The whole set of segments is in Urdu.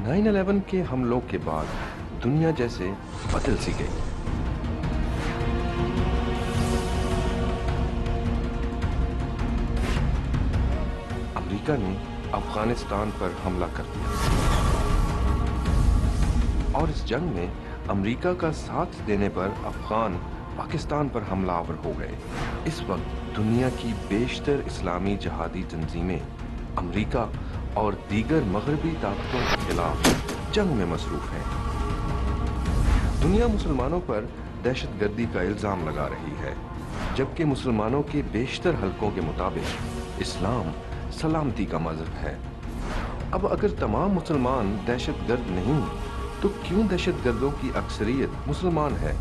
9/11 کے حملوں کے بعد دنیا جیسے بدل سی گئی۔ امریکہ نے افغانستان پر حملہ کر دیا اور اس جنگ میں امریکہ کا ساتھ دینے پر افغان پاکستان پر حملہ آور ہو گئے۔ اس وقت دنیا کی بیشتر اسلامی جہادی تنظیمیں امریکہ اور دیگر مغربی طاقتوں کے خلاف جنگ میں مصروف ہیں۔ دنیا مسلمانوں پر دہشت گردی کا الزام لگا رہی ہے، جبکہ مسلمانوں کے بیشتر حلقوں کے مطابق اسلام سلامتی کا مذہب ہے۔ اب اگر تمام مسلمان دہشت گرد نہیں تو کیوں دہشت گردوں کی اکثریت مسلمان ہے؟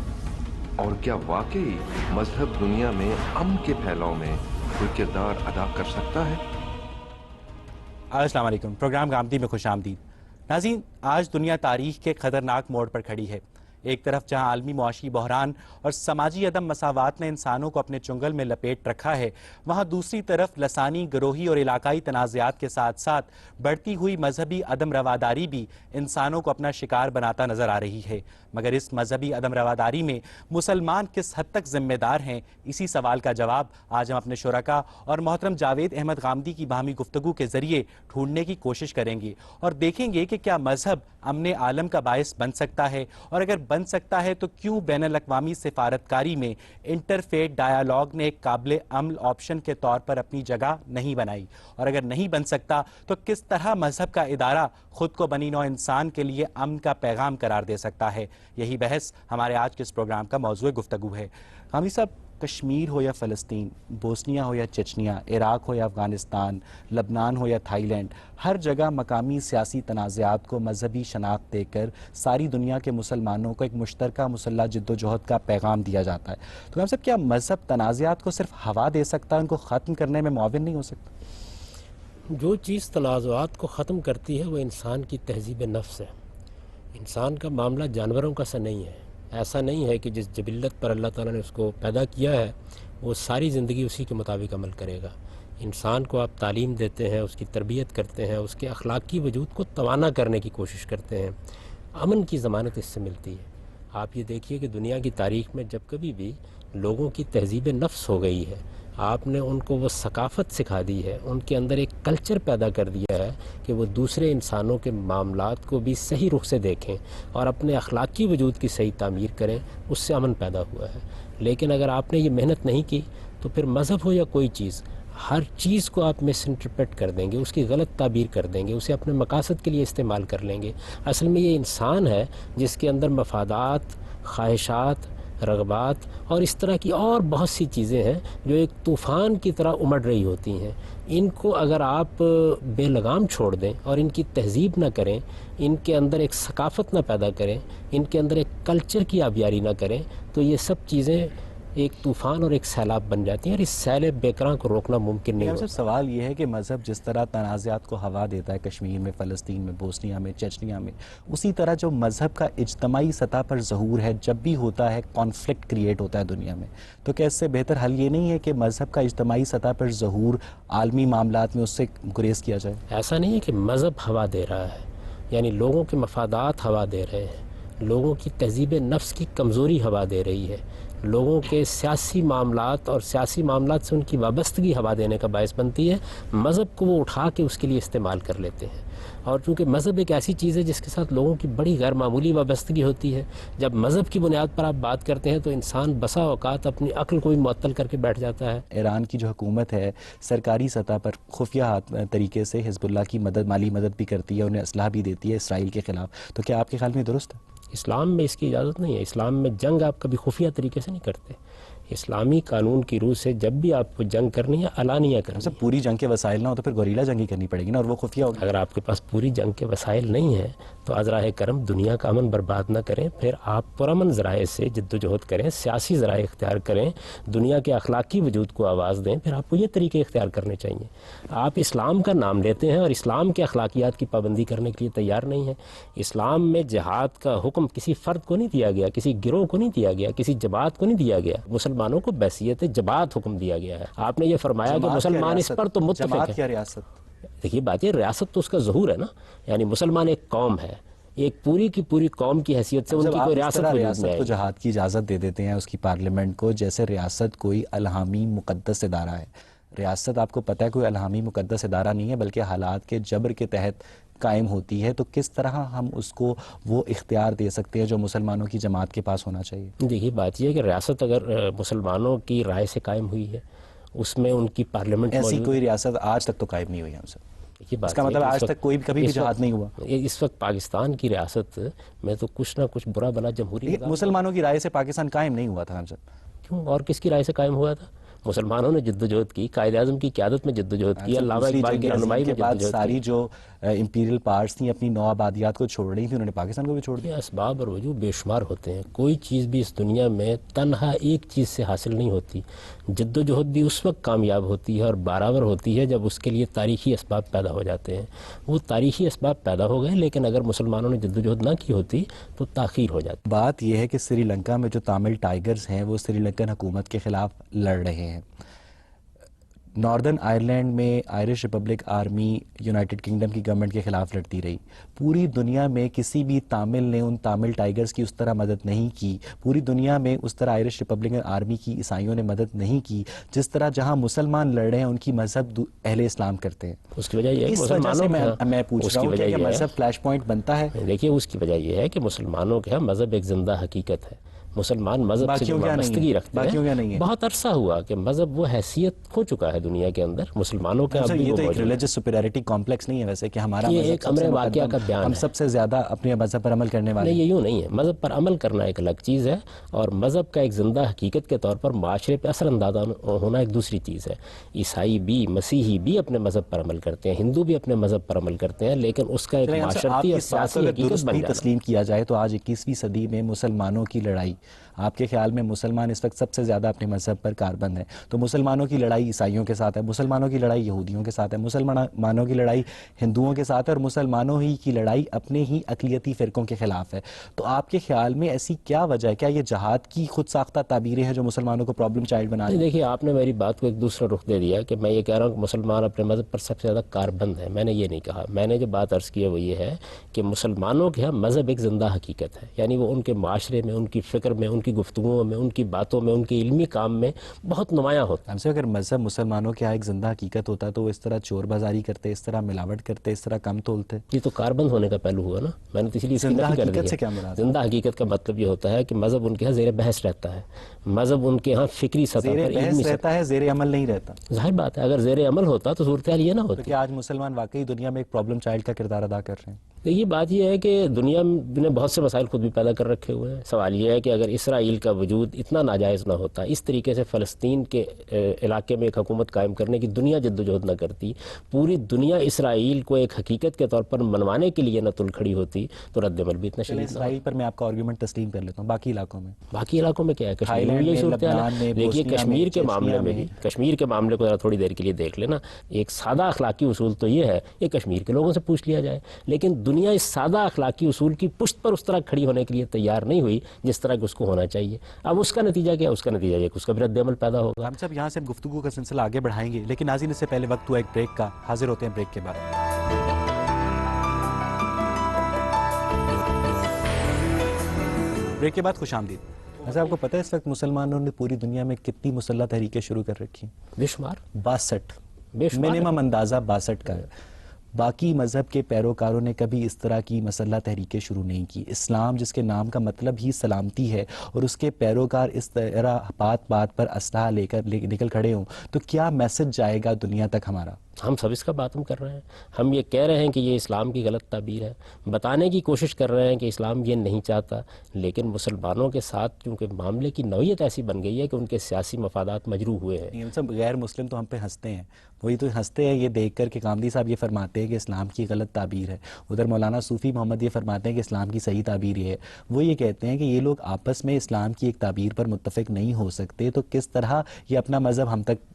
اور کیا واقعی مذہب دنیا میں امن کے پھیلاؤ میں کوئی کردار ادا کر سکتا ہے؟ السلام علیکم، پروگرام گامدی میں خوش آمدید۔ ناظرین، آج دنیا تاریخ کے خطرناک موڑ پر کھڑی ہے۔ ایک طرف جہاں عالمی معاشی بحران اور سماجی عدم مساوات نے انسانوں کو اپنے چنگل میں لپیٹ رکھا ہے، وہاں دوسری طرف لسانی، گروہی اور علاقائی تنازعات کے ساتھ ساتھ بڑھتی ہوئی مذہبی عدم رواداری بھی انسانوں کو اپنا شکار بناتا نظر آ رہی ہے۔ مگر اس مذہبی عدم رواداری میں مسلمان کس حد تک ذمہ دار ہیں؟ اسی سوال کا جواب آج ہم اپنے شرکاء اور محترم جاوید احمد غامدی کی باہمی گفتگو کے ذریعے ڈھونڈنے کی کوشش کریں گے اور دیکھیں گے کہ کیا مذہب امن عالم کا باعث بن سکتا ہے، اور اگر بن سکتا ہے تو کیوں بین الاقوامی سفارتکاری میں انٹرفیتھ ڈائیلاگ نے ایک قابل عمل آپشن کے طور پر اپنی جگہ نہیں بنائی، اور اگر نہیں بن سکتا تو کس طرح مذہب کا ادارہ خود کو بنی نوع انسان کے لیے امن کا پیغام قرار دے سکتا ہے۔ یہی بحث ہمارے آج کے اس پروگرام کا موضوع گفتگو ہے۔ غامدی صاحب، کشمیر ہو یا فلسطین، بوسنیا ہو یا چچنیا، عراق ہو یا افغانستان، لبنان ہو یا تھائی لینڈ، ہر جگہ مقامی سیاسی تنازعات کو مذہبی شناخت دے کر ساری دنیا کے مسلمانوں کو ایک مشترکہ مسلح جد و جہد کا پیغام دیا جاتا ہے۔ تو ہم صاحب، کیا مذہب تنازعات کو صرف ہوا دے سکتا ہے، ان کو ختم کرنے میں معاون نہیں ہو سکتا؟ جو چیز تنازعات کو ختم کرتی ہے وہ انسان کی تہذیب نفس ہے۔ انسان کا معاملہ جانوروں کا سا نہیں ہے۔ ایسا نہیں ہے کہ جس جبلت پر اللہ تعالیٰ نے اس کو پیدا کیا ہے وہ ساری زندگی اسی کے مطابق عمل کرے گا۔ انسان کو آپ تعلیم دیتے ہیں، اس کی تربیت کرتے ہیں، اس کے اخلاقی وجود کو توانا کرنے کی کوشش کرتے ہیں۔ امن کی ضمانت اس سے ملتی ہے۔ آپ یہ دیکھیے کہ دنیا کی تاریخ میں جب کبھی بھی لوگوں کی تہذیب نفس ہو گئی ہے، آپ نے ان کو وہ ثقافت سکھا دی ہے، ان کے اندر ایک کلچر پیدا کر دیا ہے کہ وہ دوسرے انسانوں کے معاملات کو بھی صحیح رخ سے دیکھیں اور اپنے اخلاقی وجود کی صحیح تعمیر کریں، اس سے امن پیدا ہوا ہے۔ لیکن اگر آپ نے یہ محنت نہیں کی تو پھر مذہب ہو یا کوئی چیز، ہر چیز کو آپ مس انٹرپریٹ کر دیں گے، اس کی غلط تعبیر کر دیں گے، اسے اپنے مقاصد کے لیے استعمال کر لیں گے۔ اصل میں یہ انسان ہے جس کے اندر مفادات، خواہشات، رغبات اور اس طرح کی اور بہت سی چیزیں ہیں جو ایک طوفان کی طرح امڑ رہی ہوتی ہیں۔ ان کو اگر آپ بے لگام چھوڑ دیں اور ان کی تہذیب نہ کریں، ان کے اندر ایک ثقافت نہ پیدا کریں، ان کے اندر ایک کلچر کی آبیاری نہ کریں، تو یہ سب چیزیں ایک طوفان اور ایک سیلاب بن جاتی ہیں اور اس سیل بیکراں کو روکنا ممکن نہیں ہوتا۔ سوال یہ ہے کہ مذہب جس طرح تنازعات کو ہوا دیتا ہے کشمیر میں، فلسطین میں، بوسنیا میں، چچنیا میں، اسی طرح جو مذہب کا اجتماعی سطح پر ظہور ہے، جب بھی ہوتا ہے کانفلکٹ کریٹ ہوتا ہے دنیا میں، تو کیا اس سے بہتر حل یہ نہیں ہے کہ مذہب کا اجتماعی سطح پر ظہور عالمی معاملات میں اس سے گریز کیا جائے؟ ایسا نہیں ہے کہ مذہب ہوا دے رہا ہے، یعنی لوگوں کے مفادات ہوا دے رہے ہیں، لوگوں کی تہذیب نفس کی کمزوری ہوا دے رہی ہے، لوگوں کے سیاسی معاملات اور سیاسی معاملات سے ان کی وابستگی ہوا دینے کا باعث بنتی ہے۔ مذہب کو وہ اٹھا کے اس کے لیے استعمال کر لیتے ہیں، اور چونکہ مذہب ایک ایسی چیز ہے جس کے ساتھ لوگوں کی بڑی غیر معمولی وابستگی ہوتی ہے، جب مذہب کی بنیاد پر آپ بات کرتے ہیں تو انسان بسا اوقات اپنی عقل کو بھی معطل کر کے بیٹھ جاتا ہے۔ ایران کی جو حکومت ہے سرکاری سطح پر خفیہ طریقے سے حزب اللہ کی مدد، مالی مدد بھی کرتی ہے، انہیں اسلحہ بھی دیتی ہے اسرائیل کے خلاف، تو کیا آپ کے خیال میں درست ہے؟ اسلام میں اس کی اجازت نہیں ہے۔ اسلام میں جنگ آپ کبھی خفیہ طریقے سے نہیں کرتے۔ اسلامی قانون کی روح سے جب بھی آپ کو جنگ کرنی ہے علانیہ کرنی ہے۔ پوری جنگ کے وسائل نہ ہو تو پھر گوریلا جنگی کرنی پڑے گی نا، اور وہ خفیہ ہوگی۔ اگر آپ کے پاس پوری جنگ کے وسائل نہیں ہیں تو ازراہ کرم دنیا کا امن برباد نہ کریں، پھر آپ پرامن ذرائع سے جد و جہد کریں، سیاسی ذرائع اختیار کریں، دنیا کے اخلاقی وجود کو آواز دیں، پھر آپ کو یہ طریقے اختیار کرنے چاہیے۔ آپ اسلام کا نام لیتے ہیں اور اسلام کے اخلاقیات کی پابندی کرنے کے لیے تیار نہیں ہیں۔ اسلام میں جہاد کا حکم کسی فرد کو نہیں دیا گیا، کسی گروہ کو نہیں دیا گیا، کسی جماعت کو نہیں دیا گیا، مسلمانوں کو بحیثیت جماعت حکم دیا گیا ہے۔ آپ نے یہ فرمایا کہ مسلمان اس پر تو متفق جماعت ہے۔ کیا ریاست؟ دیکھیے بات یہ ریاست تو اس کا ظہور ہے نا، یعنی مسلمان ایک قوم ہے، ایک پوری کی پوری قوم کی حیثیت سے ان کی کوئی ریاست وجود میں ریاست آئے کو گی۔ جہاد کی اجازت دے دیتے ہیں اس کی پارلیمنٹ کو، جیسے ریاست کوئی الہامی مقدس ادارہ ہے۔ ریاست آپ کو پتہ ہے کوئی الہامی مقدس ادارہ نہیں ہے، بلکہ حالات کے جبر کے تحت قائم ہوتی ہے، تو کس طرح ہم اس کو وہ اختیار دے سکتے ہیں جو مسلمانوں کی جماعت کے پاس ہونا چاہیے؟ دیکھیے بات یہ ہے کہ ریاست اگر مسلمانوں کی رائے سے قائم ہوئی ہے، اس میں ان کی پارلیمنٹ ایسی موجود کوئی ریاست آج تک تو قائم نہیں ہوئی ہم سے، دیکھیے اس بات کا یہ ہے مطلب کہ آج تک کوئی کبھی بھی جہاد نہیں ہوا۔ اس وقت پاکستان کی ریاست میں تو کچھ نہ کچھ برا بلا جمہوری نظام مسلمانوں کی رائے سے پاکستان قائم نہیں ہوا تھا ہم سے۔ کیوں اور کس کی رائے سے قائم ہوا تھا؟ مسلمانوں نے جدوجہد کی، قائد اعظم کی قیادت میں جدوجہد کی، علامہ دوسری اقبال کی جنگ رہنمائی عظیم میں کے بعد جدوجہد ساری کی۔ جو امپیریل پارٹس تھیں اپنی نو آبادیات کو چھوڑ رہی تھیں، انہوں نے پاکستان کو بھی چھوڑ دیا۔ یہ اسباب اور وجوہ بے شمار ہوتے ہیں، کوئی چیز بھی اس دنیا میں تنہا ایک چیز سے حاصل نہیں ہوتی۔ جدوجہد بھی اس وقت کامیاب ہوتی ہے اور بارآور ہوتی ہے جب اس کے لیے تاریخی اسباب پیدا ہو جاتے ہیں۔ وہ تاریخی اسباب پیدا ہو گئے، لیکن اگر مسلمانوں نے جدوجہد نہ کی ہوتی تو تاخیر ہو جاتی۔ بات یہ ہے کہ سری لنکا میں جو تامل ٹائیگرز ہیں وہ سری لنکن حکومت کے خلاف لڑ رہے ہیں۔ ناردرن آئرلینڈ میں Irish republic army United kingdom کی گورنمنٹ کے خلاف لڑتی رہی۔ پوری دنیا میں کسی بھی تامل نے ان تامل ٹائیگرز کی اس طرح مدد نہیں کی، پوری دنیا میں اس طرح آئرش ریپبلکن آرمی کی عیسائیوں نے مدد نہیں کی، جس طرح جہاں مسلمان لڑ رہے ہیں ان کی مذہب اہل اسلام کرتے ہیں۔ اس کی وجہ یہ ہے کہ اس وجہ سے مسلمانوں میں پوچھ رہا ہوں کہ مذہب فلیش پوائنٹ بنتا ہے؟ دیکھیے اس کی وجہ یہ ہے کہ مسلمانوں کے ہاں مذہب ایک زندہ حقیقت ہے۔ مسلمان مذہب سے جو وابستگی رکھتے ہیں، بہت عرصہ ہوا کہ مذہب وہ حیثیت کھو چکا ہے دنیا کے اندر، مسلمانوں کا اب بھی یہ وہ تو ایک موجود ہے۔ ریلیجس سپیریورٹی کمپلیکس نہیں ہے ویسے کہ ہمارا یہ مذہب ایک سب امر سے واقعہ کا بیان ہم ہے۔ سب سے زیادہ اپنے مذہب پر عمل کرنے والے نہیں، یہ یوں نہیں ہے، مذہب پر عمل کرنا ایک الگ چیز ہے اور مذہب کا ایک زندہ حقیقت کے طور پر معاشرے پہ اثر انداز ہونا ایک دوسری چیز ہے۔ عیسائی بھی، مسیحی بھی اپنے مذہب پر عمل کرتے ہیں، ہندو بھی اپنے مذہب پر عمل کرتے ہیں، لیکن اس کا ایک معاشرتی اور سیاسی حقیقت بن جانا۔ تسلیم کیا جائے تو آج 21ویں صدی میں مسلمانوں کی لڑائی، آپ کے خیال میں مسلمان اس وقت سب سے زیادہ اپنے مذہب پر کاربند ہیں، تو مسلمانوں کی لڑائی عیسائیوں کے ساتھ ہے، مسلمانوں کی لڑائی یہودیوں کے ساتھ ہے، مسلمانوں کی لڑائی ہندوؤں کے ساتھ ہے، اور مسلمانوں ہی کی لڑائی اپنے ہی اقلیتی فرقوں کے خلاف ہے۔ تو آپ کے خیال میں ایسی کیا وجہ ہے؟ کیا یہ جہاد کی خود ساختہ تعبیریں ہیں جو مسلمانوں کو پرابلم چائلڈ بنا رہی ہیں؟ دیکھیے آپ نے میری بات کو ایک دوسرا رخ دے دیا کہ میں یہ کہہ رہا ہوں کہ مسلمان اپنے مذہب پر سب سے زیادہ کاربند ہے۔ میں نے یہ نہیں کہا، میں نے جو بات عرض کی ہے وہ یہ ہے کہ مسلمانوں کے ہاں مذہب ایک زندہ حقیقت ہے، یعنی وہ ان کے معاشرے میں، ان کی فکر میں، ان کی گفتگوؤں میں، ان کی باتوں میں، ان کے علمی کام میں بہت نمایاں ہوتا ہے۔ ہم سے اگر مذہب مسلمانوں کے ایک زندہ حقیقت ہوتا تو وہ اس طرح چور بازاری کرتے، اس طرح ملاوٹ کرتے، اس طرح کم تولتے؟ یہ تو کاربند ہونے کا پہلو ہوا نا، میں نے تو اس لیے اس کی زندہ نفی کر دی حقیقت سے ہے۔ کیا مراد ہے؟ زندہ حقیقت کا مطلب یہ ہوتا ہے کہ مذہب ان کے ہاں زیر بحث رہتا ہے، مذہب ان کے ہاں فکری سطح زیر پر، علمی بحث سطح رہتا ہے، زیر عمل نہیں رہتا؟ پر۔ ظاہر بات ہے اگر زیر عمل ہوتا تو صورتحال یہ نہ تو ہوتی۔ کیا آج مسلمان واقعی دنیا میں ایک پرابلم چائلڈ کا کردار ادا کر رہے ہیں؟ یہ بات یہ ہے کہ دنیا نے بہت سے مسائل خود بھی پیدا کر رکھے ہوئے ہیں۔ سوال یہ ہے کہ اگر اسرائیل کا وجود اتنا ناجائز نہ ہوتا، اس طریقے سے فلسطین کے علاقے میں ایک حکومت قائم کرنے کی دنیا جدوجہد نہ کرتی، پوری دنیا اسرائیل کو ایک حقیقت کے طور پر منوانے کے لیے نہ تل کھڑی ہوتی، تو رد عمل بھی اتنا شدید نہ ہوتا۔ اسرائیل پر میں آپ کا آرگیومنٹ تسلیم کر لیتا ہوں، باقی علاقوں میں؟ باقی علاقوں میں کیا ہے؟ کشمیر تھائی میں لینڈ بھی یہی میں، صورتحال لبنان میں، ہے۔ دیکھیے بوسنیا کشمیر میں، کے معاملے میں بھی، کشمیر کے معاملے کو ذرا تھوڑی دیر کے لیے دیکھ لینا، ایک سادہ اخلاقی اصول تو یہ ہے کہ کشمیر کے لوگوں سے پوچھ لیا جائے، لیکن دنیا اس سادہ اخلاقی اصول کی پشت پر اس طرح کھڑی ہونے کے لیے تیار نہیں ہوئی جس طرح کہ اس کو ہونا چاہیے۔ اب اس کا نتیجہ کیا؟ اس کا نتیجہ یہ کہ اس کا بھی رد عمل پیدا ہوگا۔ ہم سب یہاں سے گفتگو کا سلسلہ آگے بڑھائیں گے، لیکن ناظرین اس سے پہلے وقت ہوا ایک بریک کا، حاضر ہوتے ہیں بریک کے بعد۔ بریک کے بعد خوش آمدید۔ ویسے آپ کو پتہ ہے اس وقت مسلمانوں نے پوری دنیا میں کتنی مسلح تحریکیں شروع کر رکھی ہیں؟ بے شمار، 62، بے شمار۔ منیمم اندازہ 62 کا ہے۔ باقی مذہب کے پیروکاروں نے کبھی اس طرح کی مسلح تحریکیں شروع نہیں کی۔ اسلام جس کے نام کا مطلب ہی سلامتی ہے، اور اس کے پیروکار اس طرح بات بات پر اسلحہ لے کر نکل کھڑے ہوں، تو کیا میسج جائے گا دنیا تک ہمارا؟ ہم سب اس کا باتم کر رہے ہیں، ہم یہ کہہ رہے ہیں کہ یہ اسلام کی غلط تعبیر ہے، بتانے کی کوشش کر رہے ہیں کہ اسلام یہ نہیں چاہتا، لیکن مسلمانوں کے ساتھ کیونکہ معاملے کی نوعیت ایسی بن گئی ہے کہ ان کے سیاسی مفادات مجروح ہوئے ہیں۔ ہم سب غیر مسلم تو ہم پہ ہنستے ہیں، وہی تو ہنستے ہیں یہ دیکھ کر کہ کامدی صاحب یہ فرماتے ہیں کہ اسلام کی غلط تعبیر ہے، ادھر مولانا صوفی محمد یہ فرماتے ہیں کہ اسلام کی صحیح تعبیر یہ ہے۔ وہ یہ کہتے ہیں کہ یہ لوگ آپس میں اسلام کی ایک تعبیر پر متفق نہیں ہو سکتے، تو کس طرح یہ اپنا مذہب ہم تک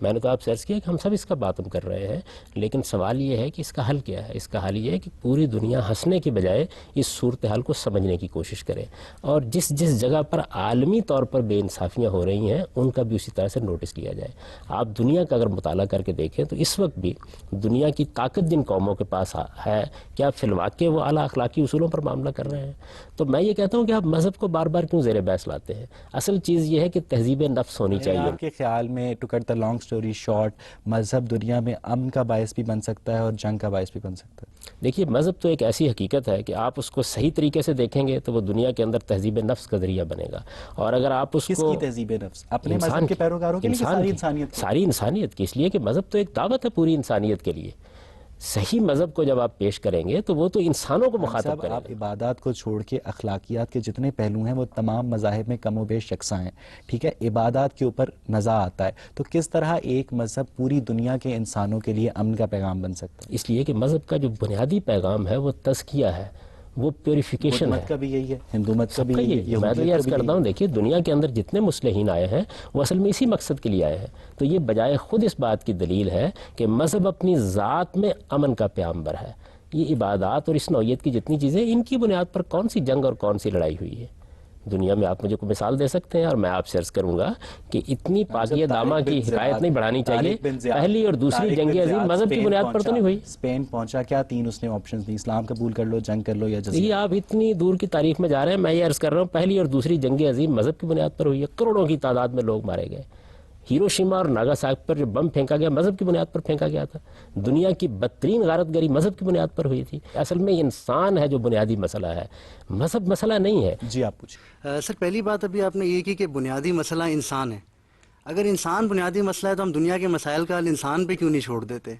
میں نے تو آپ سے عرض کیا کہ ہم سب اس کا باتم کر رہے ہیں، لیکن سوال یہ ہے کہ اس کا حل کیا ہے. اس کا حل یہ ہے کہ پوری دنیا ہنسنے کی بجائے اس صورتحال کو سمجھنے کی کوشش کرے، اور جس جگہ پر عالمی طور پر بے انصافیاں ہو رہی ہیں ان کا بھی اسی طرح سے نوٹس لیا جائے. آپ دنیا کا اگر مطالعہ کر کے دیکھیں تو اس وقت بھی دنیا کی طاقت جن قوموں کے پاس ہے، کیا فی الواقع وہ اعلیٰ اخلاقی اصولوں پر معاملہ کر رہے ہیں؟ تو میں یہ کہتا ہوں کہ آپ مذہب کو بار بار کیوں زیر بحث لاتے ہیں؟ اصل چیز یہ ہے کہ تہذیب نفس ہونی چاہیے. آپ کے خیال میں to cut the long story short, مذہب دنیا میں امن کا باعث بھی بن سکتا ہے اور جنگ کا باعث بھی بن سکتا ہے؟ دیکھیے، مذہب تو ایک ایسی حقیقت ہے کہ آپ اس کو صحیح طریقے سے دیکھیں گے تو وہ دنیا کے اندر تہذیب نفس کا ذریعہ بنے گا. اور اگر آپ اس کس کو کی تہذیب نفس؟ اپنے مذہب کے پیروکاروں کی، ساری انسانیت کی؟ ساری انسانیت کی، اس لیے کہ مذہب تو ایک دعوت ہے پوری انسانیت کے لیے. صحیح مذہب کو جب آپ پیش کریں گے تو وہ تو انسانوں کو مخاطب کرے گا. آپ عبادات کو چھوڑ کے اخلاقیات کے جتنے پہلو ہیں وہ تمام مذاہب میں کم و بیش یکساں ہیں، ٹھیک ہے؟ عبادات کے اوپر نزاع آتا ہے، تو کس طرح ایک مذہب پوری دنیا کے انسانوں کے لیے امن کا پیغام بن سکتا ہے؟ اس لیے کہ مذہب کا جو بنیادی پیغام ہے وہ تزکیہ ہے، وہ پیوریفیکیشن ہے. مت کا بھی یہی ہے، ہندو مت کا بھی سب کا یہی یہ ہے. میں تو یہ عرض کرتا ہوں، دیکھیے دنیا کے اندر جتنے مصلحین آئے ہیں وہ اصل میں اسی مقصد کے لیے آئے ہیں. تو یہ بجائے خود اس بات کی دلیل ہے کہ مذہب اپنی ذات میں امن کا پیامبر ہے. یہ عبادات اور اس نوعیت کی جتنی چیزیں، ان کی بنیاد پر کون سی جنگ اور کون سی لڑائی ہوئی ہے دنیا میں؟ آپ مجھے کوئی مثال دے سکتے ہیں؟ اور میں آپ سے عرض کروں گا کہ اتنی پاکیہ دامہ کی حکایت نہیں بڑھانی چاہیے. پہلی اور دوسری جنگ عظیم مذہب کی بنیاد پر تو نہیں ہوئی. اسپین پہنچا کیا؟ 3 اس نے آپشنز دی، اسلام قبول کر لو، جنگ کر لو یا جزیرہ. یہ آپ اتنی دور کی تاریخ میں جا رہے ہیں. میں یہ عرض کر رہا ہوں پہلی اور دوسری جنگ عظیم مذہب کی بنیاد پر ہوئی ہے. کروڑوں کی تعداد میں لوگ مارے گئے. ہیروشیما اور ناگاساکی پر جو بم پھینکا گیا مذہب کی بنیاد پر پھینکا گیا تھا. دنیا کی بدترین غارت گری مذہب کی بنیاد پر ہوئی تھی. اصل میں انسان ہے جو بنیادی مسئلہ ہے، مذہب مسئلہ نہیں ہے. جی آپ پوچھیں. سر، پہلی بات ابھی آپ نے یہ کی کہ بنیادی مسئلہ انسان ہے. اگر انسان بنیادی مسئلہ ہے تو ہم دنیا کے مسائل کا حل انسان پہ کیوں نہیں چھوڑ دیتے؟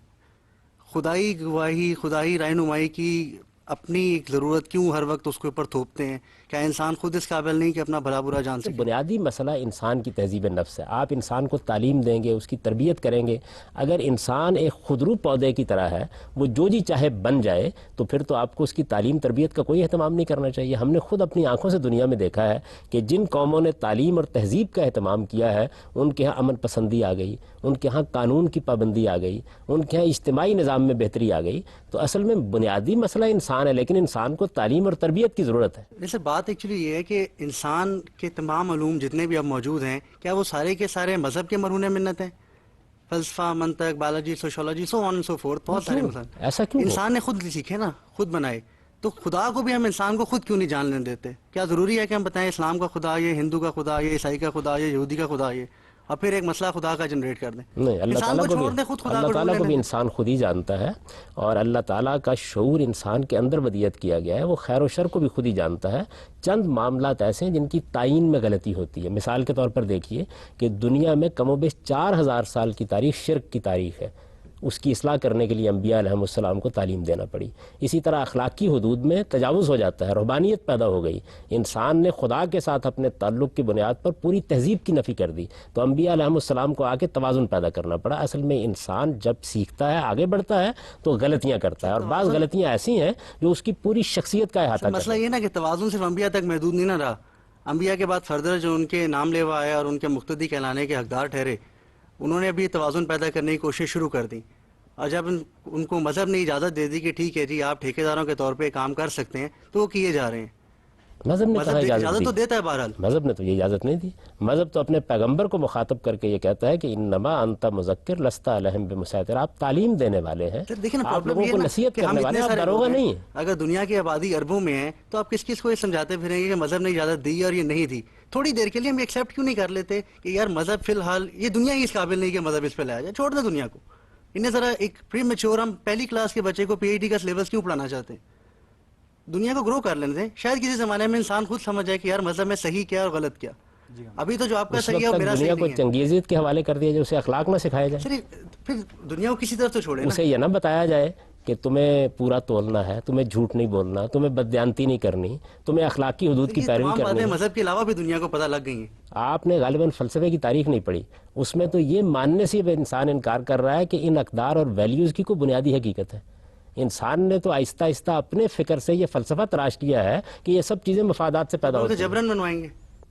خدائی گواہی، خدائی رہنمائی کی اپنی ایک ضرورت کیوں ہر وقت اس کے اوپر تھوپتے ہیں؟ کیا انسان خود اس قابل نہیں کہ اپنا بھلا برا جان سکے؟ بنیادی مسئلہ انسان کی تہذیب نفس ہے. آپ انسان کو تعلیم دیں گے، اس کی تربیت کریں گے. اگر انسان ایک خودرو پودے کی طرح ہے، وہ جو جی چاہے بن جائے، تو پھر تو آپ کو اس کی تعلیم تربیت کا کوئی اہتمام نہیں کرنا چاہیے. ہم نے خود اپنی آنکھوں سے دنیا میں دیکھا ہے کہ جن قوموں نے تعلیم اور تہذیب کا اہتمام کیا ہے ان کے ہاں امن پسندی آ گئی، ان کے ہاں قانون کی پابندی آ گئی، ان کے ہاں اجتماعی نظام میں بہتری آ گئی. تو اصل میں بنیادی مسئلہ انسان ہے، لیکن انسان کو تعلیم اور تربیت کی ضرورت ہے. جیسے بات ایکچولی یہ ہے کہ انسان کے تمام علوم جتنے بھی اب موجود ہیں، کیا وہ سارے کے سارے مذہب کے مرہون منت ہیں؟ فلسفہ، منطق، بایولوجی، سوشولوجی، سو آن سو فورتھ، بہت سارے مسائل. ایسا کیوں؟ انسان نے خود سیکھے نا، خود بنائے. تو خدا کو بھی ہم انسان کو خود کیوں نہیں جاننے دیتے؟ کیا ضروری ہے کہ ہم بتائیں اسلام کا خدا یہ، ہندو کا خدا یہ، عیسائی کا خدا یہ، یہودی کا خدا یہ، اور پھر ایک مسئلہ خدا کا جنریٹ کر دیں؟ نہیں، اللہ تعالیٰ کو بھی انسان خود ہی جانتا ہے، اور اللہ تعالیٰ کا شعور انسان کے اندر ودیت کیا گیا ہے. وہ خیر و شر کو بھی خود ہی جانتا ہے. چند معاملات ایسے ہیں جن کی تعین میں غلطی ہوتی ہے. مثال کے طور پر دیکھیے کہ دنیا میں کم و بیش 4000 سال کی تاریخ شرک کی تاریخ ہے. اس کی اصلاح کرنے کے لیے انبیاء علیہ السلام کو تعلیم دینا پڑی. اسی طرح اخلاقی حدود میں تجاوز ہو جاتا ہے، رہبانیت پیدا ہو گئی. انسان نے خدا کے ساتھ اپنے تعلق کی بنیاد پر پوری تہذیب کی نفی کر دی، تو انبیاء علیہ السلام کو آ کے توازن پیدا کرنا پڑا. اصل میں انسان جب سیکھتا ہے، آگے بڑھتا ہے، تو غلطیاں کرتا ہے، اور بعض غلطیاں ایسی ہیں جو اس کی پوری شخصیت کا احاطہ کرتی ہیں. مسئلہ یہ نا کہ توازن صرف انبیاء تک محدود نہیں نہ رہا. انبیاء کے بعد فردر جو ان کے نام لیوا آئے اور ان کے مقتدی کہلانے کے حقدار ٹھہرے، انہوں نے بھی توازن پیدا کرنے کی کوشش شروع کر دی. اور جب ان کو مذہب نے اجازت دے دی کہ ٹھیک ہے جی آپ ٹھیکیداروں کے طور پہ کام کر سکتے ہیں، تو وہ کیے جا رہے ہیں. مذہب نے کہا اجازت تو دیتا ہے بہرحال. مذہب نے تو یہ اجازت نہیں دی. مذہب تو اپنے پیغمبر کو مخاطب کر کے یہ کہتا ہے کہ انما انت مذکر لست علیہم بمسیطر. آپ تعلیم دینے والے ہیں، آپ لوگوں کو نصیحت کرنے والے ہیں، آپ داروغہ نہیں ہیں. اگر دنیا کی آبادی اربوں میں ہے تو آپ کس کو یہ سمجھاتے پھریں گے کہ مذہب نے اجازت دی اور یہ نہیں دی؟ تھوڑی دیر کے لیے ہم ایکسیپٹ کیوں نہیں کر لیتے کہ یار مذہب فی الحال یہ دنیا ہی اس قابل نہیں کہ مذہب اس پہ لایا جائے؟ چھوڑ دیں دنیا کو. انہیں ذرا ایک پری میچور، ہم پہلی کلاس کے بچے کو پی ایچ ڈی کا سلیبس کیوں پڑھانا چاہتے ہیں؟ دنیا کو گرو کر لینے دیں. شاید کسی زمانے میں انسان خود سمجھ جائے کہ یار مذہب میں صحیح کیا اور غلط کیا. ابھی تو جو آپ کا صحیح ہے وہ میرا صحیح نہیں ہے. دنیا کو چنگیزیت کے حوالے کر دیا جائے، اسے اخلاق نہ سکھایا جائے. پھر دنیا کو کسی طرف تو چھوڑے نا. اسے یہ نہ بتایا جائے کہ تمہیں پورا تولنا ہے، تمہیں جھوٹ نہیں بولنا، تمہیں بددیانتی نہیں کرنی، تمہیں اخلاقی حدود کی پیروی کرنی ہے. مذہب کے علاوہ بھی دنیا کو پتہ لگ گئی ہیں. آپ نے غالباً فلسفے کی تاریخ نہیں پڑھی. اس میں تو یہ ماننے سے انسان انکار کر رہا ہے کہ ان اقدار اور ویلیوز کی کوئی بنیادی حقیقت ہے. انسان نے تو آہستہ آہستہ اپنے فکر سے یہ فلسفہ تراش کیا ہے کہ یہ سب چیزیں مفادات سے پیدا ہوتی ہیں. جبرن بنوائیں گے.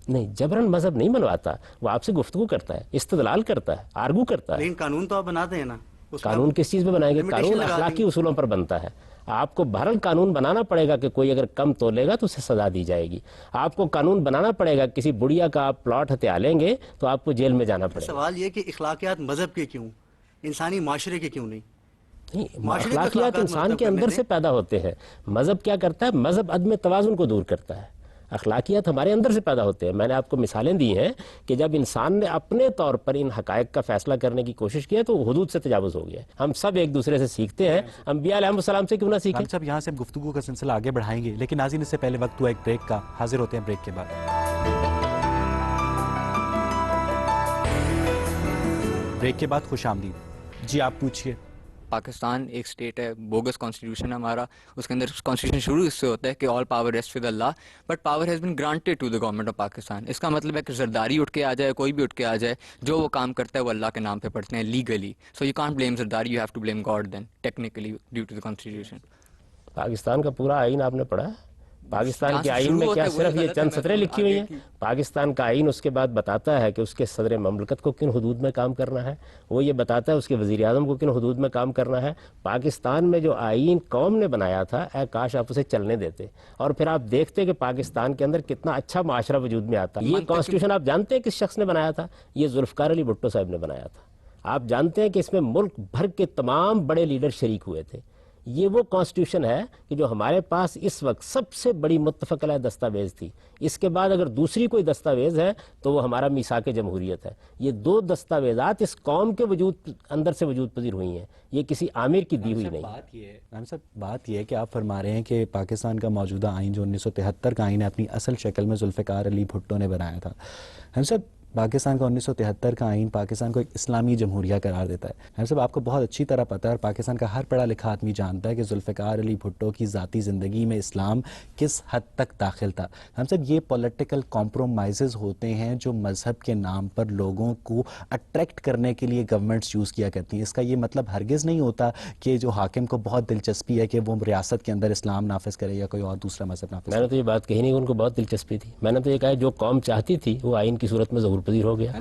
نہیں، جبرن مذہب نہیں بنواتا، وہ آپ سے گفتگو کرتا ہے، استدلال کرتا ہے، آرگو کرتا ہے. لیکن قانون تو آپ بناتے ہیں نا، اس کا قانون کس چیز پہ بنائیں گے؟ limitation قانون لگا اخلاقی دیں. اصولوں پر بنتا ہے. آپ کو بہرحال قانون بنانا پڑے گا کہ کوئی اگر کم تولے گا تو اسے سزا دی جائے گی. آپ کو قانون بنانا پڑے گا کسی بڑھیا کا آپ پلاٹ ہتھیا لیں گے تو آپ کو جیل میں جانا پڑے گا. سوال یہ کہ اخلاقیات مذہب کے کیوں، انسانی معاشرے کے کیوں نہیں؟ نہیں، معاشرے کو اخلاقیات انسان مرتب کے کرنے اندر دیں. سے پیدا ہوتے ہیں. مذہب کیا کرتا ہے؟ مذہب عدم توازن کو دور کرتا ہے. اخلاقیات ہمارے اندر سے پیدا ہوتے ہیں. میں نے آپ کو مثالیں دی ہیں کہ جب انسان نے اپنے طور پر ان حقائق کا فیصلہ کرنے کی کوشش کی ہے تو حدود سے تجاوز ہو گیا ہے. ہم سب ایک دوسرے سے سیکھتے ہیں، انبیاء علیہ السلام سے کیوں نہ سیکھیں؟ ہم سب یہاں سے گفتگو کا سلسلہ آگے بڑھائیں گے، لیکن ناظرین اس سے پہلے وقت ہوا ایک بریک کا. حاضر ہوتے ہیں بریک کے بعد. بریک کے بعد خوش آمدید. جی آپ پوچھئے. پاکستان ایک اسٹیٹ ہے، بوگس کانسٹیٹیوشن ہے ہمارا. اس کے اندر کانسٹیٹیوشن شروع اس سے ہوتا ہے کہ all power rest with Allah, but power has been granted to the government of Pakistan. اس کا مطلب ہے کہ زرداری اٹھ کے آ جائے، کوئی بھی اٹھ کے آ جائے، جو وہ کام کرتا ہے وہ اللہ کے نام پہ پڑھتے ہیں legally. So you can't blame Zardari, you have to blame God then technically due to the constitution. Pakistan کا پورا آئین آپ نے پڑھا ہے؟ پاکستان جہاں کے سے آئین شروع میں ہوتا کیا ہے وہی صرف یہ غلط ہے، چند میں سطریں تو لکھی ہوئی آگے ہیں؟ کی. پاکستان کا آئین اس کے بعد بتاتا ہے کہ اس کے صدر مملکت کو کن حدود میں کام کرنا ہے، وہ یہ بتاتا ہے اس کے وزیر اعظم کو کن حدود میں کام کرنا ہے. پاکستان میں جو آئین قوم نے بنایا تھا، اے کاش آپ اسے چلنے دیتے اور پھر آپ دیکھتے کہ پاکستان کے اندر کتنا اچھا معاشرہ وجود میں آتا. یہ کانسٹیٹیوشن آپ جانتے ہیں کس شخص نے بنایا تھا؟ یہ ذوالفقار علی بھٹو صاحب نے بنایا تھا. آپ جانتے ہیں کہ اس میں ملک بھر کے تمام بڑے لیڈر شریک ہوئے تھے. یہ وہ کانسٹیٹیوشن ہے کہ جو ہمارے پاس اس وقت سب سے بڑی متفق علیہ دستاویز تھی. اس کے بعد اگر دوسری کوئی دستاویز ہے تو وہ ہمارا میثاق جمہوریت ہے. یہ دو دستاویزات اس قوم کے وجود اندر سے وجود پذیر ہوئی ہیں، یہ کسی عامر کی دی ہوئی نہیں. بات یہ ہے کہ آپ فرما رہے ہیں کہ پاکستان کا موجودہ آئین جو 1973 کا آئین ہے اپنی اصل شکل میں ذوالفقار علی بھٹو نے بنایا تھا. ہم سب پاکستان کا 1973 کا آئین پاکستان کو ایک اسلامی جمہوریہ قرار دیتا ہے. ہم سب آپ کو بہت اچھی طرح پتہ ہے اور پاکستان کا ہر پڑھا لکھا آدمی جانتا ہے کہ ذوالفقار علی بھٹو کی ذاتی زندگی میں اسلام کس حد تک داخل تھا. ہم سب یہ پولیٹیکل کمپرومائزز ہوتے ہیں جو مذہب کے نام پر لوگوں کو اٹریکٹ کرنے کے لیے گورنمنٹس یوز کیا کرتی ہیں. اس کا یہ مطلب ہرگز نہیں ہوتا کہ جو حاکم کو بہت دلچسپی ہے کہ وہ ریاست کے اندر اسلام نافذ کرے یا کوئی اور دوسرا مذہب نافذ کرے. میں نے تو یہ بات کہی نہیں کہ ان کو بہت دلچسپی تھی. میں نے تو یہ کہا جو قوم چاہتی تھی وہ آئین کی صورت میں ظہور پذیر ہو گیا.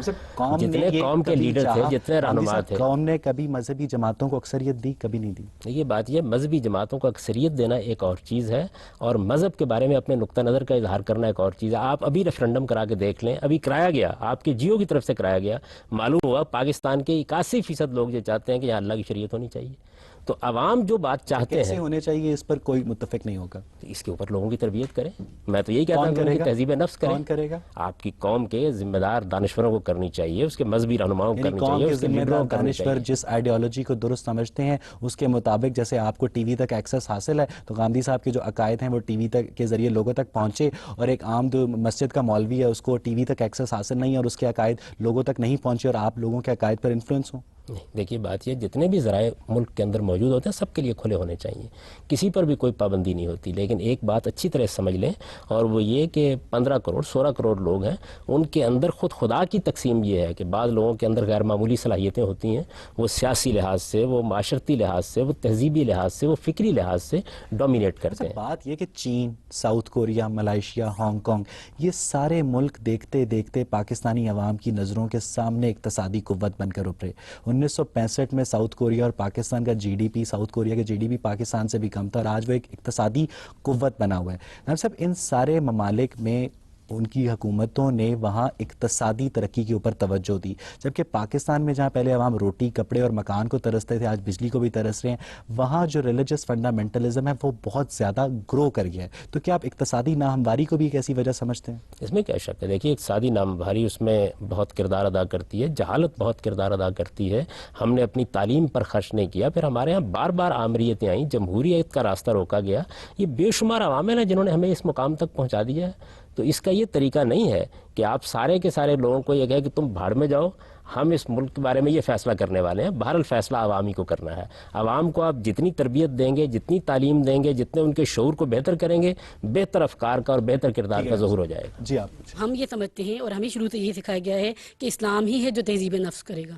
جتنے قوم کے لیڈر تھے، جتنے رہنما تھے، قوم نے کبھی مذہبی جماعتوں کو اکثریت دی؟ کبھی نہیں دی. یہ بات یہ مذہبی جماعتوں کو اکثریت دینا ایک اور چیز ہے اور مذہب کے بارے میں اپنے نقطہ نظر کا اظہار کرنا ایک اور چیز ہے. آپ ابھی ریفرنڈم کرا کے دیکھ لیں، ابھی کرایا گیا، آپ کے جیو کی طرف سے کرایا گیا، معلوم ہوا پاکستان کے 81% لوگ یہ چاہتے ہیں کہ یہاں اللہ کی شریعت ہونی چاہیے. تو عوام جو بات چاہتے کیسے ہیں ہونے چاہیے اس پر کوئی متفق نہیں ہوگا. اس کے اوپر لوگوں کی تربیت کریں. میں تو یہی کہتا ہوں کہ تہذیب نفس کریں. کون کرے گا؟ آپ کی قوم کے ذمہ دار دانشوروں کو کرنی چاہیے، اس کے مذہبی رہنماؤں کو کرنی قوم چاہیے، کے اس کے ذمہ لیڈروں دار کو کرنی دانشور چاہیے. جس آئیڈیالوجی کو درست سمجھتے ہیں اس کے مطابق، جیسے آپ کو ٹی وی تک ایکسس حاصل ہے تو غامدی صاحب کے جو عقائد ہیں وہ ٹی وی تک کے ذریعے لوگوں تک پہنچے، اور ایک عام جو مسجد کا مولوی ہے اس کو ٹی وی تک ایکسس حاصل نہیں اور اس کے عقائد لوگوں تک نہیں پہنچے اور آپ لوگوں کے عقائد پر انفلوئنس ہوں. نہیں، دیکھیے بات یہ جتنے بھی ذرائع ملک کے اندر موجود ہوتے ہیں سب کے لیے کھلے ہونے چاہیے، کسی پر بھی کوئی پابندی نہیں ہوتی. لیکن ایک بات اچھی طرح سمجھ لیں اور وہ یہ کہ 15 کروڑ 16 کروڑ لوگ ہیں، ان کے اندر خود خدا کی تقسیم یہ ہے کہ بعض لوگوں کے اندر غیر معمولی صلاحیتیں ہوتی ہیں. وہ سیاسی لحاظ سے، وہ معاشرتی لحاظ سے، وہ تہذیبی لحاظ سے، وہ فکری لحاظ سے ڈومینیٹ کرتے ہیں. بات یہ کہ چین، South Korea, Malaysia, Hong Kong, یہ سارے ملک دیکھتے دیکھتے پاکستانی عوام کی نظروں کے سامنے اقتصادی قوت بن کر ابھرے. 1965 میں ساؤتھ کوریا اور پاکستان کا G D P, South Korea کے جی ڈی پی پاکستان سے بھی کم تھا اور آج وہ ایک اقتصادی قوت بنا ہوا ہے. ہم سب ان سارے ممالک میں ان کی حکومتوں نے وہاں اقتصادی ترقی کے اوپر توجہ دی، جبکہ پاکستان میں جہاں پہلے عوام روٹی، کپڑے اور مکان کو ترستے تھے آج بجلی کو بھی ترس رہے ہیں. وہاں جو ریلیجس فنڈامنٹلزم ہے وہ بہت زیادہ گرو کر گیا ہے. تو کیا آپ اقتصادی ناہمواری کو بھی ایک ایسی وجہ سمجھتے ہیں؟ اس میں کیا شک ہے؟ دیکھیے اقتصادی نامواری اس میں بہت کردار ادا کرتی ہے، جہالت بہت کردار ادا کرتی ہے. ہم نے اپنی تعلیم پر خرچ نہیں کیا، پھر ہمارے ہاں بار بار آمریتیں آئیں، جمہوریت کا راستہ روکا گیا. یہ بے شمار عوامل ہیں جنہوں نے ہمیں اس مقام تک پہنچا دیا ہے. تو اس کا یہ طریقہ نہیں ہے کہ آپ سارے کے سارے لوگوں کو یہ کہیں کہ تم بھاڑ میں جاؤ، ہم اس ملک کے بارے میں یہ فیصلہ کرنے والے ہیں. بہرحال فیصلہ عوامی کو کرنا ہے. عوام کو آپ جتنی تربیت دیں گے، جتنی تعلیم دیں گے، جتنے ان کے شعور کو بہتر کریں گے، بہتر افکار کا اور بہتر کردار کا ظہور ہو جائے گا. جی آپ ہم یہ سمجھتے ہیں اور ہمیں شروع سے یہ سکھایا گیا ہے کہ اسلام ہی ہے جو تہذیب نفس کرے گا.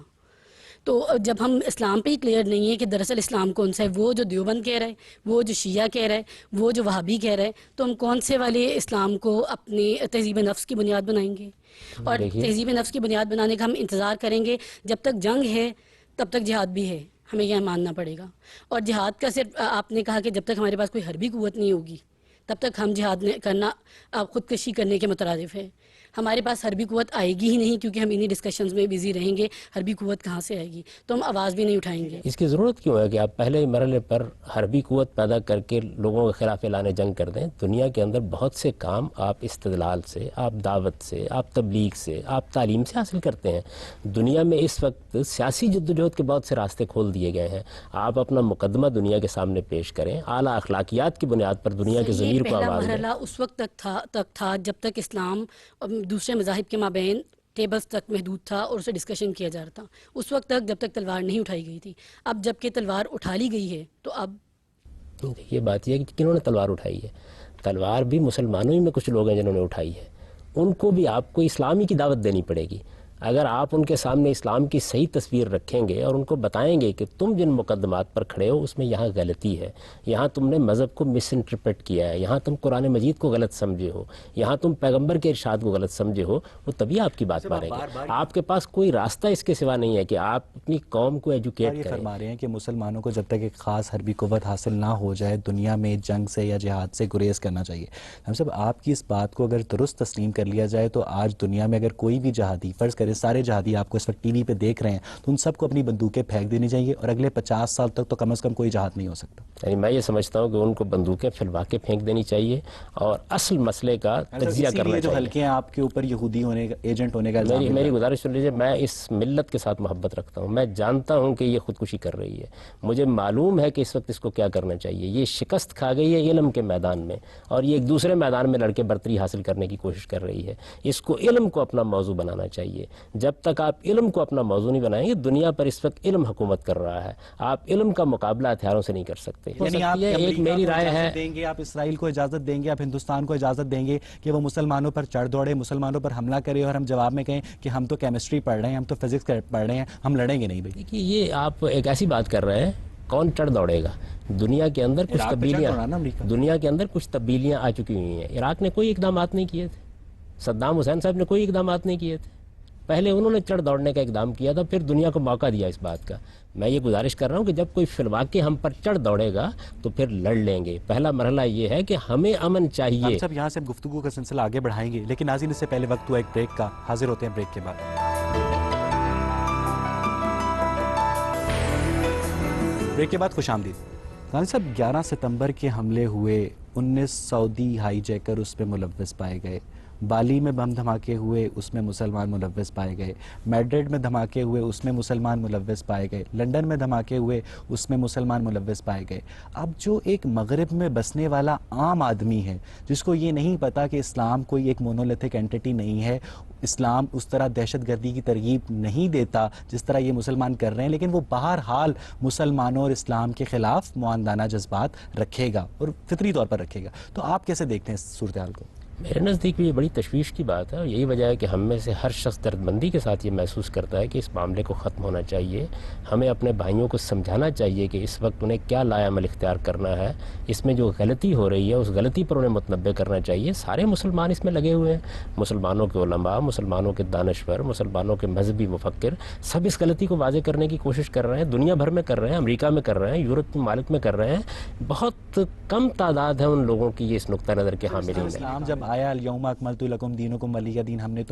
تو جب ہم اسلام پہ ہی کلیئر نہیں ہے کہ دراصل اسلام کون سا ہے، وہ جو دیوبند کہہ رہا ہے، وہ جو شیعہ کہہ رہا ہے، وہ جو وہابی کہہ رہا ہے، تو ہم کون سے والے اسلام کو اپنی تہذیب نفس کی بنیاد بنائیں گے؟ اور تہذیب نفس کی بنیاد بنانے کا ہم انتظار کریں گے جب تک جنگ ہے تب تک جہاد بھی ہے، ہمیں یہ ماننا پڑے گا. اور جہاد کا صرف آپ نے کہا کہ جب تک ہمارے پاس کوئی حربی قوت نہیں ہوگی تب تک ہم جہاد کرنا خودکشی کرنے کے مترادف ہے. ہمارے پاس حربی قوت آئے گی ہی نہیں کیونکہ ہم انہی ڈسکشنز میں بیزی رہیں گے. حربی قوت کہاں سے آئے گی؟ تو ہم آواز بھی نہیں اٹھائیں گے. اس کی ضرورت کیوں ہے کہ آپ پہلے مرحلے پر حربی قوت پیدا کر کے لوگوں کے خلاف اعلان جنگ کر دیں؟ دنیا کے اندر بہت سے کام آپ استدلال سے، آپ دعوت سے، آپ تبلیغ سے، آپ تعلیم سے حاصل کرتے ہیں. دنیا میں اس وقت سیاسی جدوجہد کے بہت سے راستے کھول دیے گئے ہیں. آپ اپنا مقدمہ دنیا کے سامنے پیش کریں، اعلیٰ اخلاقیات کی بنیاد پر دنیا کے ضمیر کو پہلا آواز دیں. مرحلہ اس وقت تک تھا جب تک اسلام دوسرے مذاہب کے مابین ٹیبلز تک محدود تھا اور اسے ڈسکشن کیا جا رہا تھا. اس وقت تک جب تک تلوار نہیں اٹھائی گئی تھی. اب جب کہ تلوار اٹھا لی گئی ہے تو اب یہ بات یہ ہے کہ کنہوں نے تلوار اٹھائی ہے؟ تلوار بھی مسلمانوں ہی میں کچھ لوگ ہیں جنہوں نے اٹھائی ہے. ان کو بھی آپ کو اسلامی کی دعوت دینی پڑے گی. اگر آپ ان کے سامنے اسلام کی صحیح تصویر رکھیں گے اور ان کو بتائیں گے کہ تم جن مقدمات پر کھڑے ہو اس میں یہاں غلطی ہے، یہاں تم نے مذہب کو مس انٹرپریٹ کیا ہے، یہاں تم قرآن مجید کو غلط سمجھے ہو، یہاں تم پیغمبر کے ارشاد کو غلط سمجھے ہو، وہ تبھی آپ کی بات مانیں گے. آپ کے پاس کوئی راستہ اس کے سوا نہیں ہے کہ آپ اپنی قوم کو ایجوکیٹ کریں. فرما رہے ہیں کہ مسلمانوں کو جب تک ایک خاص حربی قوت حاصل نہ ہو جائے دنیا میں جنگ سے یا جہاد سے گریز کرنا چاہیے. ہم سب آپ کی اس بات کو اگر درست تسلیم کر لیا جائے تو آج دنیا میں اگر کوئی بھی جہادی، فرض کریں سارے جہادی آپ کو اس وقت ٹی وی پہ دیکھ رہے ہیں، تو ان سب کو اپنی بندوقیں پھینک دینی چاہیے اور اگلے 50 سال تک تو کم از کم کوئی جہاد نہیں ہو سکتا. یعنی میں یہ سمجھتا ہوں کہ ان کو بندوقیں پھیلوا کے پھینک دینی چاہیے اور اصل مسئلے کا تجزیہ کرنا جو چاہیے. ہلکے ہیں آپ کے اوپر یہودی ہونے کا، ایجنٹ ہونے کا الزام میری گزارش سن لیجیے. میں اس ملت کے ساتھ محبت رکھتا ہوں. میں جانتا ہوں کہ یہ خودکشی کر رہی ہے. مجھے معلوم ہے کہ اس وقت اس کو کیا کرنا چاہیے. یہ شکست کھا گئی ہے علم کے میدان میں اور یہ ایک دوسرے میدان میں لڑکے برتری حاصل کرنے کی کوشش کر رہی ہے. اس کو علم کو اپنا موضوع بنانا چاہیے. جب تک آپ علم کو اپنا موضوع نہیں بنائیں گے، دنیا پر اس وقت علم حکومت کر رہا ہے. آپ علم کا مقابلہ ہتھیاروں سے نہیں کر سکتے. یعنی آپ ایک میری رائے ہے، دیں گے، آپ اسرائیل کو اجازت دیں گے، آپ ہندوستان کو اجازت دیں گے کہ وہ مسلمانوں پر چڑھ دوڑے، مسلمانوں پر حملہ کرے اور ہم جواب میں کہیں کہ ہم تو کیمسٹری پڑھ رہے ہیں، ہم تو فزکس پڑھ رہے ہیں، ہم لڑیں گے نہیں بھائی؟ دیکھیے یہ آپ ایک ایسی بات کر رہے ہیں، کون چڑھ دوڑے گا؟ دنیا کے اندر کچھ تبدیلیاں آ چکی ہوئی ہیں. عراق نے کوئی اقدامات نہیں کیے تھے. صدام حسین صاحب نے کوئی اقدامات نہیں کیے تھے. پہلے انہوں نے چڑھ دوڑنے کا اقدام کیا تھا، پھر دنیا کو موقع دیا اس بات کا. میں یہ گزارش کر رہا ہوں کہ جب کوئی فی الواقع ہم پر چڑھ دوڑے گا تو پھر لڑ لیں گے. پہلا مرحلہ یہ ہے کہ ہمیں امن چاہیے. ہم سب یہاں سے گفتگو کا سلسلہ آگے بڑھائیں گے، لیکن ناظرین اس سے پہلے وقت ہوا ایک بریک کا. حاضر ہوتے ہیں بریک کے بعد. بریک کے بعد خوش آمدید. غازی صاحب، 11 ستمبر کے حملے ہوئے، 19 سعودی ہائی جیکر اس پہ ملوث پائے گئے. بالی میں بم دھماکے ہوئے، اس میں مسلمان ملوث پائے گئے. میڈرڈ میں دھماکے ہوئے، اس میں مسلمان ملوث پائے گئے. لنڈن میں دھماکے ہوئے، اس میں مسلمان ملوث پائے گئے. اب جو ایک مغرب میں بسنے والا عام آدمی ہے جس کو یہ نہیں پتا کہ اسلام کوئی ایک مونولیتھک اینٹی نہیں ہے، اسلام اس طرح دہشت گردی کی ترغیب نہیں دیتا جس طرح یہ مسلمان کر رہے ہیں، لیکن وہ بہرحال مسلمانوں اور اسلام کے خلاف معاندانہ جذبات رکھے گا اور فطری طور پر رکھے گا. تو آپ کیسے دیکھتے ہیں اس صورتحال کو؟ میرے نزدیک بھی یہ بڑی تشویش کی بات ہے اور یہی وجہ ہے کہ ہم میں سے ہر شخص درد مندی کے ساتھ یہ محسوس کرتا ہے کہ اس معاملے کو ختم ہونا چاہیے. ہمیں اپنے بھائیوں کو سمجھانا چاہیے کہ اس وقت انہیں کیا لایا عمل اختیار کرنا ہے. اس میں جو غلطی ہو رہی ہے اس غلطی پر انہیں متنبع کرنا چاہیے. سارے مسلمان اس میں لگے ہوئے ہیں، مسلمانوں کے علماء، مسلمانوں کے دانشور، مسلمانوں کے مذہبی مفکر، سب اس غلطی کو واضح کرنے کی کوشش کر رہے ہیں. دنیا بھر میں کر رہے ہیں، امریکہ میں کر رہے ہیں، یورپ کے ممالک میں کر رہے ہیں. بہت کم تعداد ہے ان لوگوں کی یہ اس نقطہ نظر کے حاملین ہیں. اسلام جب آیا الیوم اکملت لکم دینکم ولی دین، ہم نے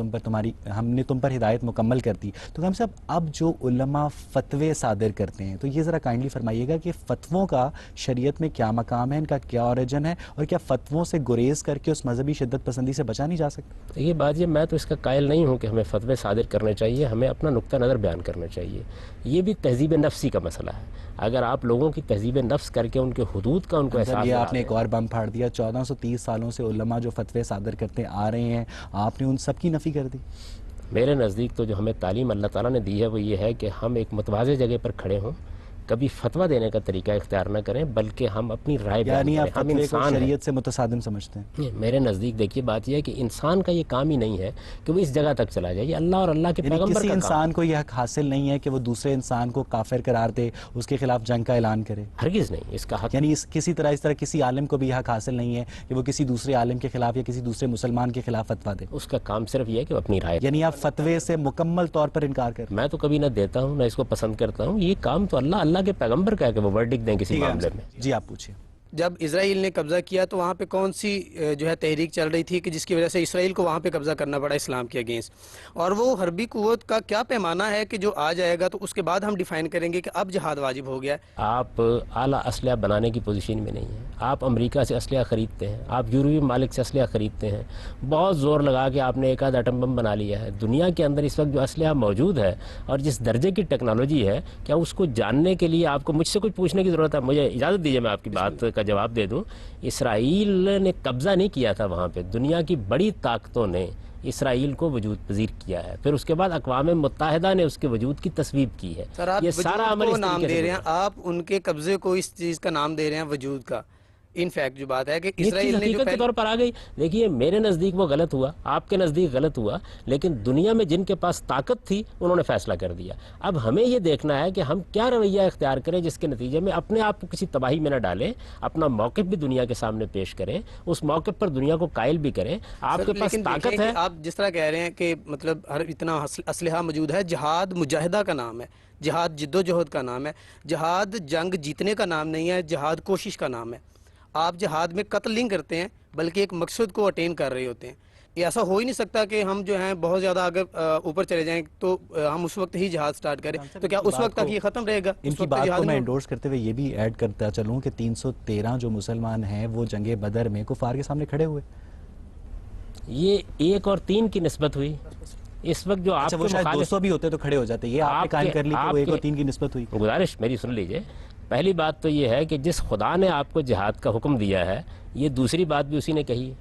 تم پر ہدایت مکمل کر دی. تو ہم سب اب جو علماء فتوے صادر کرتے ہیں تو یہ ذرا کائنڈلی فرمائیے گا کہ فتووں کا شریعت میں کیا مقام ہے، ان کا کیا اوریجن ہے، اور کیا فتووں سے گریز کر کے اس مذہبی شدت پسندی سے بچا نہیں جا سکتا؟ یہ بات یہ میں تو اس کا قائل نہیں ہوں کہ ہمیں فتوے صادر کرنے چاہیے. ہمیں اپنا نقطہ نظر بیان کرنا چاہیے. یہ بھی تہذیب نفسی کا مسئلہ ہے. اگر آپ لوگوں کی تہذیب نفس کر کے ان کے حدود کا ان کو احساس، یہ آپ نے ایک اور بم پھاڑ دیا. 1430 سالوں سے علماء جو فتوے صادر کرتے آ رہے ہیں، آپ نے ان سب کی نفی کر دی. میرے نزدیک تو جو ہمیں تعلیم اللہ تعالیٰ نے دی ہے وہ یہ ہے کہ ہم ایک متوازی جگہ پر کھڑے ہوں. کبھی فتویٰ دینے کا طریقہ اختیار نہ کریں بلکہ ہم اپنی رائے بیان یعنی آپ کریں. ہم فتوے کو انسان ہیں. شریعت سے متصادم سمجھتے ہیں؟ نہیں، میرے نزدیک دیکھیے بات یہ ہے کہ انسان کا یہ کام ہی نہیں ہے کہ وہ اس جگہ تک چلا جائے. یہ اللہ اور اللہ کے یعنی پیغمبر کسی کا کام انسان کو یہ حق حاصل نہیں ہے کہ وہ دوسرے انسان کو کافر قرار دے، اس کے خلاف جنگ کا اعلان کرے؟ ہرگز نہیں. اس کا حق یعنی کسی طرح کسی عالم کو بھی یہ حق حاصل نہیں ہے کہ وہ کسی دوسرے عالم کے خلاف یا کسی دوسرے مسلمان کے خلاف فتویٰ دے؟ اس کا کام صرف یہ ہے کہ وہ اپنی رائے. یعنی آپ فتوے سے مکمل طور پر انکار کریں؟ میں تو کبھی نہ دیتا ہوں نہ اس کو پسند کرتا ہوں. یہ کام تو اللہ کے پیغمبر کا ہے کہ وہ ورڈک دیں کسی معاملے میں. جی آپ پوچھیں. جب اسرائیل نے قبضہ کیا تو وہاں پہ کون سی جو ہے تحریک چل رہی تھی کہ جس کی وجہ سے اسرائیل کو وہاں پہ قبضہ کرنا پڑا اسلام کے اگینسٹ، اور وہ حربی قوت کا کیا پیمانہ ہے کہ جو آ جائے گا تو اس کے بعد ہم ڈیفائن کریں گے کہ اب جہاد واجب ہو گیا ہے؟ آپ اعلیٰ اسلحہ بنانے کی پوزیشن میں نہیں ہیں. آپ امریکہ سے اسلحہ خریدتے ہیں، آپ یورپی ممالک سے اسلحہ خریدتے ہیں، بہت زور لگا کے آپ نے ایک آدھ ایٹم بم بنا لیا ہے. دنیا کے اندر اس وقت جو اسلحہ موجود ہے اور جس درجے کی ٹیکنالوجی ہے، کیا اس کو جاننے کے لیے آپ کو مجھ سے کچھ پوچھنے کی ضرورت ہے؟ مجھے اجازت دیجیے میں آپ کی بات کا جواب دے دوں. اسرائیل نے قبضہ نہیں کیا تھا وہاں پہ، دنیا کی بڑی طاقتوں نے اسرائیل کو وجود پذیر کیا ہے. پھر اس کے بعد اقوام متحدہ نے اس کے وجود کی تصویب کی ہے. سر آپ یہ سارا عمل کو اس نام طریقے سے دے رہے ہیں، گزرا ہے. آپ ان کے قبضے کو اس چیز کا نام دے رہے ہیں وجود کا. ان فیکٹ جو بات ہے کہ یہ چیز اسرائیل نے جو حقیقت کے طور پر آ گئی. دیکھیے میرے نزدیک وہ غلط ہوا، آپ کے نزدیک غلط ہوا، لیکن دنیا میں جن کے پاس طاقت تھی انہوں نے فیصلہ کر دیا. اب ہمیں یہ دیکھنا ہے کہ ہم کیا رویہ اختیار کریں جس کے نتیجے میں اپنے آپ کو کسی تباہی میں نہ ڈالیں، اپنا موقف بھی دنیا کے سامنے پیش کریں، اس موقف پر دنیا کو قائل بھی کریں. آپ کے پاس لیکن طاقت دیکھیں ہے. کہ آپ جس طرح کہہ رہے ہیں کہ مطلب ہر اتنا اسلحہ موجود ہے. جہاد مجاہدہ کا نام ہے، جہاد جد و جہد کا نام ہے، جہاد جنگ جیتنے کا نام نہیں ہے، جہاد کوشش کا نام ہے. آپ جہاد میں قتل نہیں کرتے ہیں بلکہ ایک مقصد کو اٹین کر رہے ہوتے ہیں. یہ ایسا ہو ہی نہیں سکتا کہ ہم جو ہیں بہت زیادہ اگر اوپر چلے جائیں تو ہم اس وقت ہی جہاد سٹارٹ کریں. تو کیا اس وقت تک یہ ختم رہے گا؟ ان کی بات کو میں انڈورس کرتے ہوئے یہ بھی ایڈ کرتا چلوں کہ 313 جو مسلمان ہیں وہ جنگ بدر میں کفار کے سامنے کھڑے ہوئے. یہ 1 اور 3 کی نسبت ہوئی. اس وقت جو آپ اچھا وہ شاید 200 بھی ہوتے تو کھڑے ہو جاتے. یہ آپ نے قائم کر لی کہ وہ 1 اور 3 کی نسبت ہوئی. گزارش میری سن لیجئے. پہلی بات تو یہ ہے کہ جس خدا نے آپ کو جہاد کا حکم دیا ہے، یہ دوسری بات بھی اسی نے کہی ہے.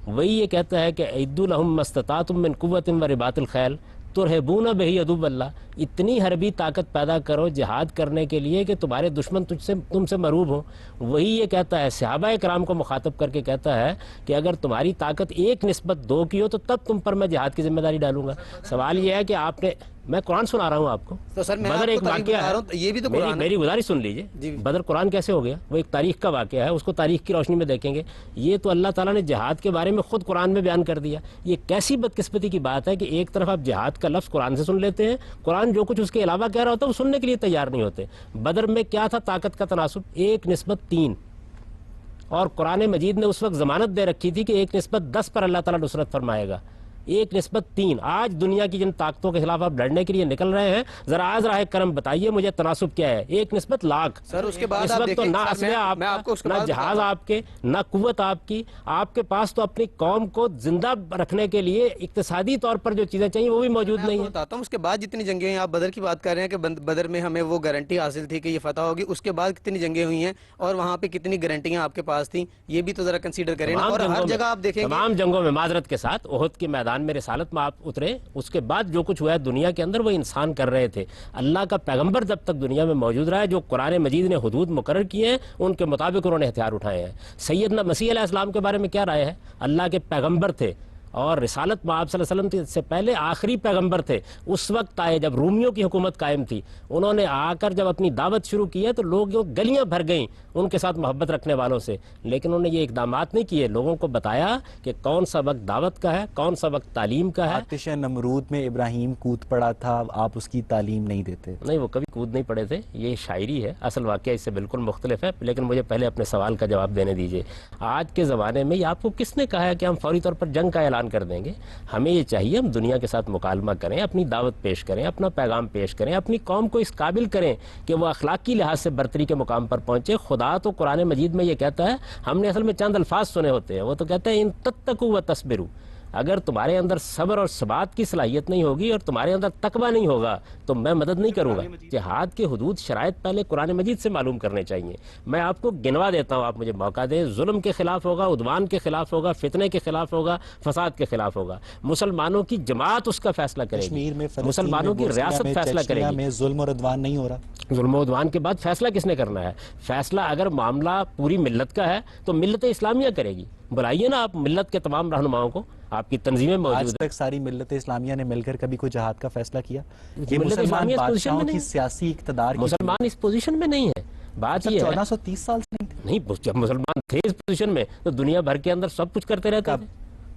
وہی یہ کہتا ہے کہ اعدوا لہم ما استطعتم من قوۃ ورباط الخیل ترہبون بہ عدو اللہ. اتنی حربی طاقت پیدا کرو جہاد کرنے کے لیے کہ تمہارے دشمن تم سے مرعوب ہوں. وہی یہ کہتا ہے، صحابہ کرام کو مخاطب کر کے کہتا ہے کہ اگر تمہاری طاقت 1:2 کی ہو تو تب تم پر میں جہاد کی ذمہ داری ڈالوں گا. سوال یہ ہے کہ آپ نے، میں قرآن سنا رہا ہوں آپ کو. تو سر میں بدر آپ ایک کو تاریخ واقعہ بتا رہا ہے. ہوں، یہ بھی تو قرآن ہے. میری گزارش سن لیجئے. بدر قرآن کیسے ہو گیا؟ وہ ایک تاریخ کا واقعہ ہے، اس کو تاریخ کی روشنی میں دیکھیں گے. یہ تو اللہ تعالیٰ نے جہاد کے بارے میں خود قرآن میں بیان کر دیا. یہ کیسی بدقسمتی کی بات ہے کہ ایک طرف آپ جہاد کا لفظ قرآن سے سن لیتے ہیں، قرآن جو کچھ اس کے علاوہ کہہ رہا ہوتا ہے وہ سننے کے لیے تیار نہیں ہوتے. بدر میں کیا تھا طاقت کا تناسب؟ 1:3. اور قرآن مجید نے اس وقت ضمانت دے رکھی تھی کہ 1:10 پر اللہ تعالیٰ نصرت فرمائے گا. 1:3. آج دنیا کی جن طاقتوں کے خلاف آپ لڑنے کے لیے نکل رہے ہیں، ذرا آج راہ کرم بتائیے مجھے تناسب کیا ہے؟ 1:100,000. سر اس کے بعد اس آپ وقت تو دیکھیں، نہ سر اسلحہ آپ میں آپ کو کا، اس کے نہ بعد جہاز آپ کے، نہ قوت آپ کی. آپ کے پاس تو اپنی قوم کو زندہ رکھنے کے لیے اقتصادی طور پر جو چیزیں چاہیے وہ بھی موجود نہیں ہیں. بتاتا ہوں. اس کے بعد جتنی جنگیں ہیں، آپ بدر کی بات کر رہے ہیں کہ بدر میں ہمیں وہ گارنٹی حاصل تھی کہ یہ فتح ہوگی. اس کے بعد کتنی جنگیں ہوئی ہیں اور وہاں پہ کتنی گارنٹیاں آپ کے پاس تھیں، یہ بھی تو ذرا کنسیڈر کریں نا. اور ہر جگہ آپ دیکھیں گے تمام جنگوں میں معذرت کے ساتھ احد کے میدان میں رسالت میں آپ اترے، اس کے بعد جو کچھ ہوا ہے دنیا کے اندر وہ انسان کر رہے تھے. اللہ کا پیغمبر جب تک دنیا میں موجود رہا ہے، جو قرآن مجید نے حدود مقرر کیے ہیں ان کے مطابق انہوں نے ہتھیار اٹھائے ہیں. سیدنا مسیح علیہ السلام کے بارے میں کیا رائے ہے؟ اللہ کے پیغمبر تھے اور رسالت میں آپ صلی اللہ علیہ وسلم سے پہلے آخری پیغمبر تھے. اس وقت آئے جب رومیوں کی حکومت قائم تھی، انہوں نے آ کر جب اپنی دعوت شروع کی ہے تو لوگ گلیاں بھر گئیں ان کے ساتھ محبت رکھنے والوں سے. لیکن انہوں نے یہ اقدامات نہیں کیے، لوگوں کو بتایا کہ کون سا وقت دعوت کا ہے، کون سا وقت تعلیم کا ہے. آتش نمرود میں ابراہیم کود پڑا تھا، آپ اس کی تعلیم نہیں دیتے؟ نہیں، وہ کبھی کود نہیں پڑے تھے. یہ شاعری ہے، اصل واقعہ اس سے بالکل مختلف ہے. لیکن مجھے پہلے اپنے سوال کا جواب دینے دیجیے. آج کے زمانے میں یہ آپ کو کس نے کہا ہے کہ ہم فوری طور پر جنگ کا اعلان کر دیں گے؟ ہمیں یہ چاہیے ہم دنیا کے ساتھ مکالمہ کریں، اپنی دعوت پیش کریں، اپنا پیغام پیش کریں، اپنی قوم کو اس قابل کریں کہ وہ اخلاقی لحاظ سے برتری کے مقام پر پہنچے. خدا تو قرآن مجید میں یہ کہتا ہے، ہم نے اصل میں چند الفاظ سنے ہوتے ہیں، وہ تو کہتا ہے ان تتقوا وتصبروا. اگر تمہارے اندر صبر اور ثبات کی صلاحیت نہیں ہوگی اور تمہارے اندر تقویٰ نہیں ہوگا تو میں مدد نہیں کروں گا. جہاد کے حدود شرائط پہلے قرآن مجید سے معلوم کرنے چاہیے. میں آپ کو گنوا دیتا ہوں, آپ مجھے موقع دیں. ظلم کے خلاف ہوگا, عدوان کے خلاف ہوگا, فتنے کے خلاف ہوگا, فساد کے خلاف ہوگا. مسلمانوں کی جماعت اس کا فیصلہ کرے کشمیر میں, گی, فلسطین مسلمانوں میں, کی ریاست میں, فیصلہ کرے چچنیا گی. میں ظلم اور عدوان نہیں ہو رہا. ظلم و عدوان کے بعد فیصلہ کس نے کرنا ہے؟ فیصلہ اگر معاملہ پوری ملت کا ہے تو ملت اسلامیہ کرے گی. بلائیے نا آپ ملت کے تمام رہنماؤں کو, آپ کی تنظیمیں موجود آج ہیں. تک ساری ملت اسلامیہ نے مل کر کبھی کوئی جہاد کا فیصلہ کیا؟ یہ ملت مسلمان اسلامیہ اس پوزیشن میں بادشاہوں کی نہیں. سیاسی اقتدار کی مسلمان اس پوزیشن میں نہیں ہے. بات یہ ہے 1430 سال سے نہیں تھے. نہیں, جب مسلمان تھے اس پوزیشن میں تو دنیا بھر کے اندر سب کچھ کرتے رہتے تھے.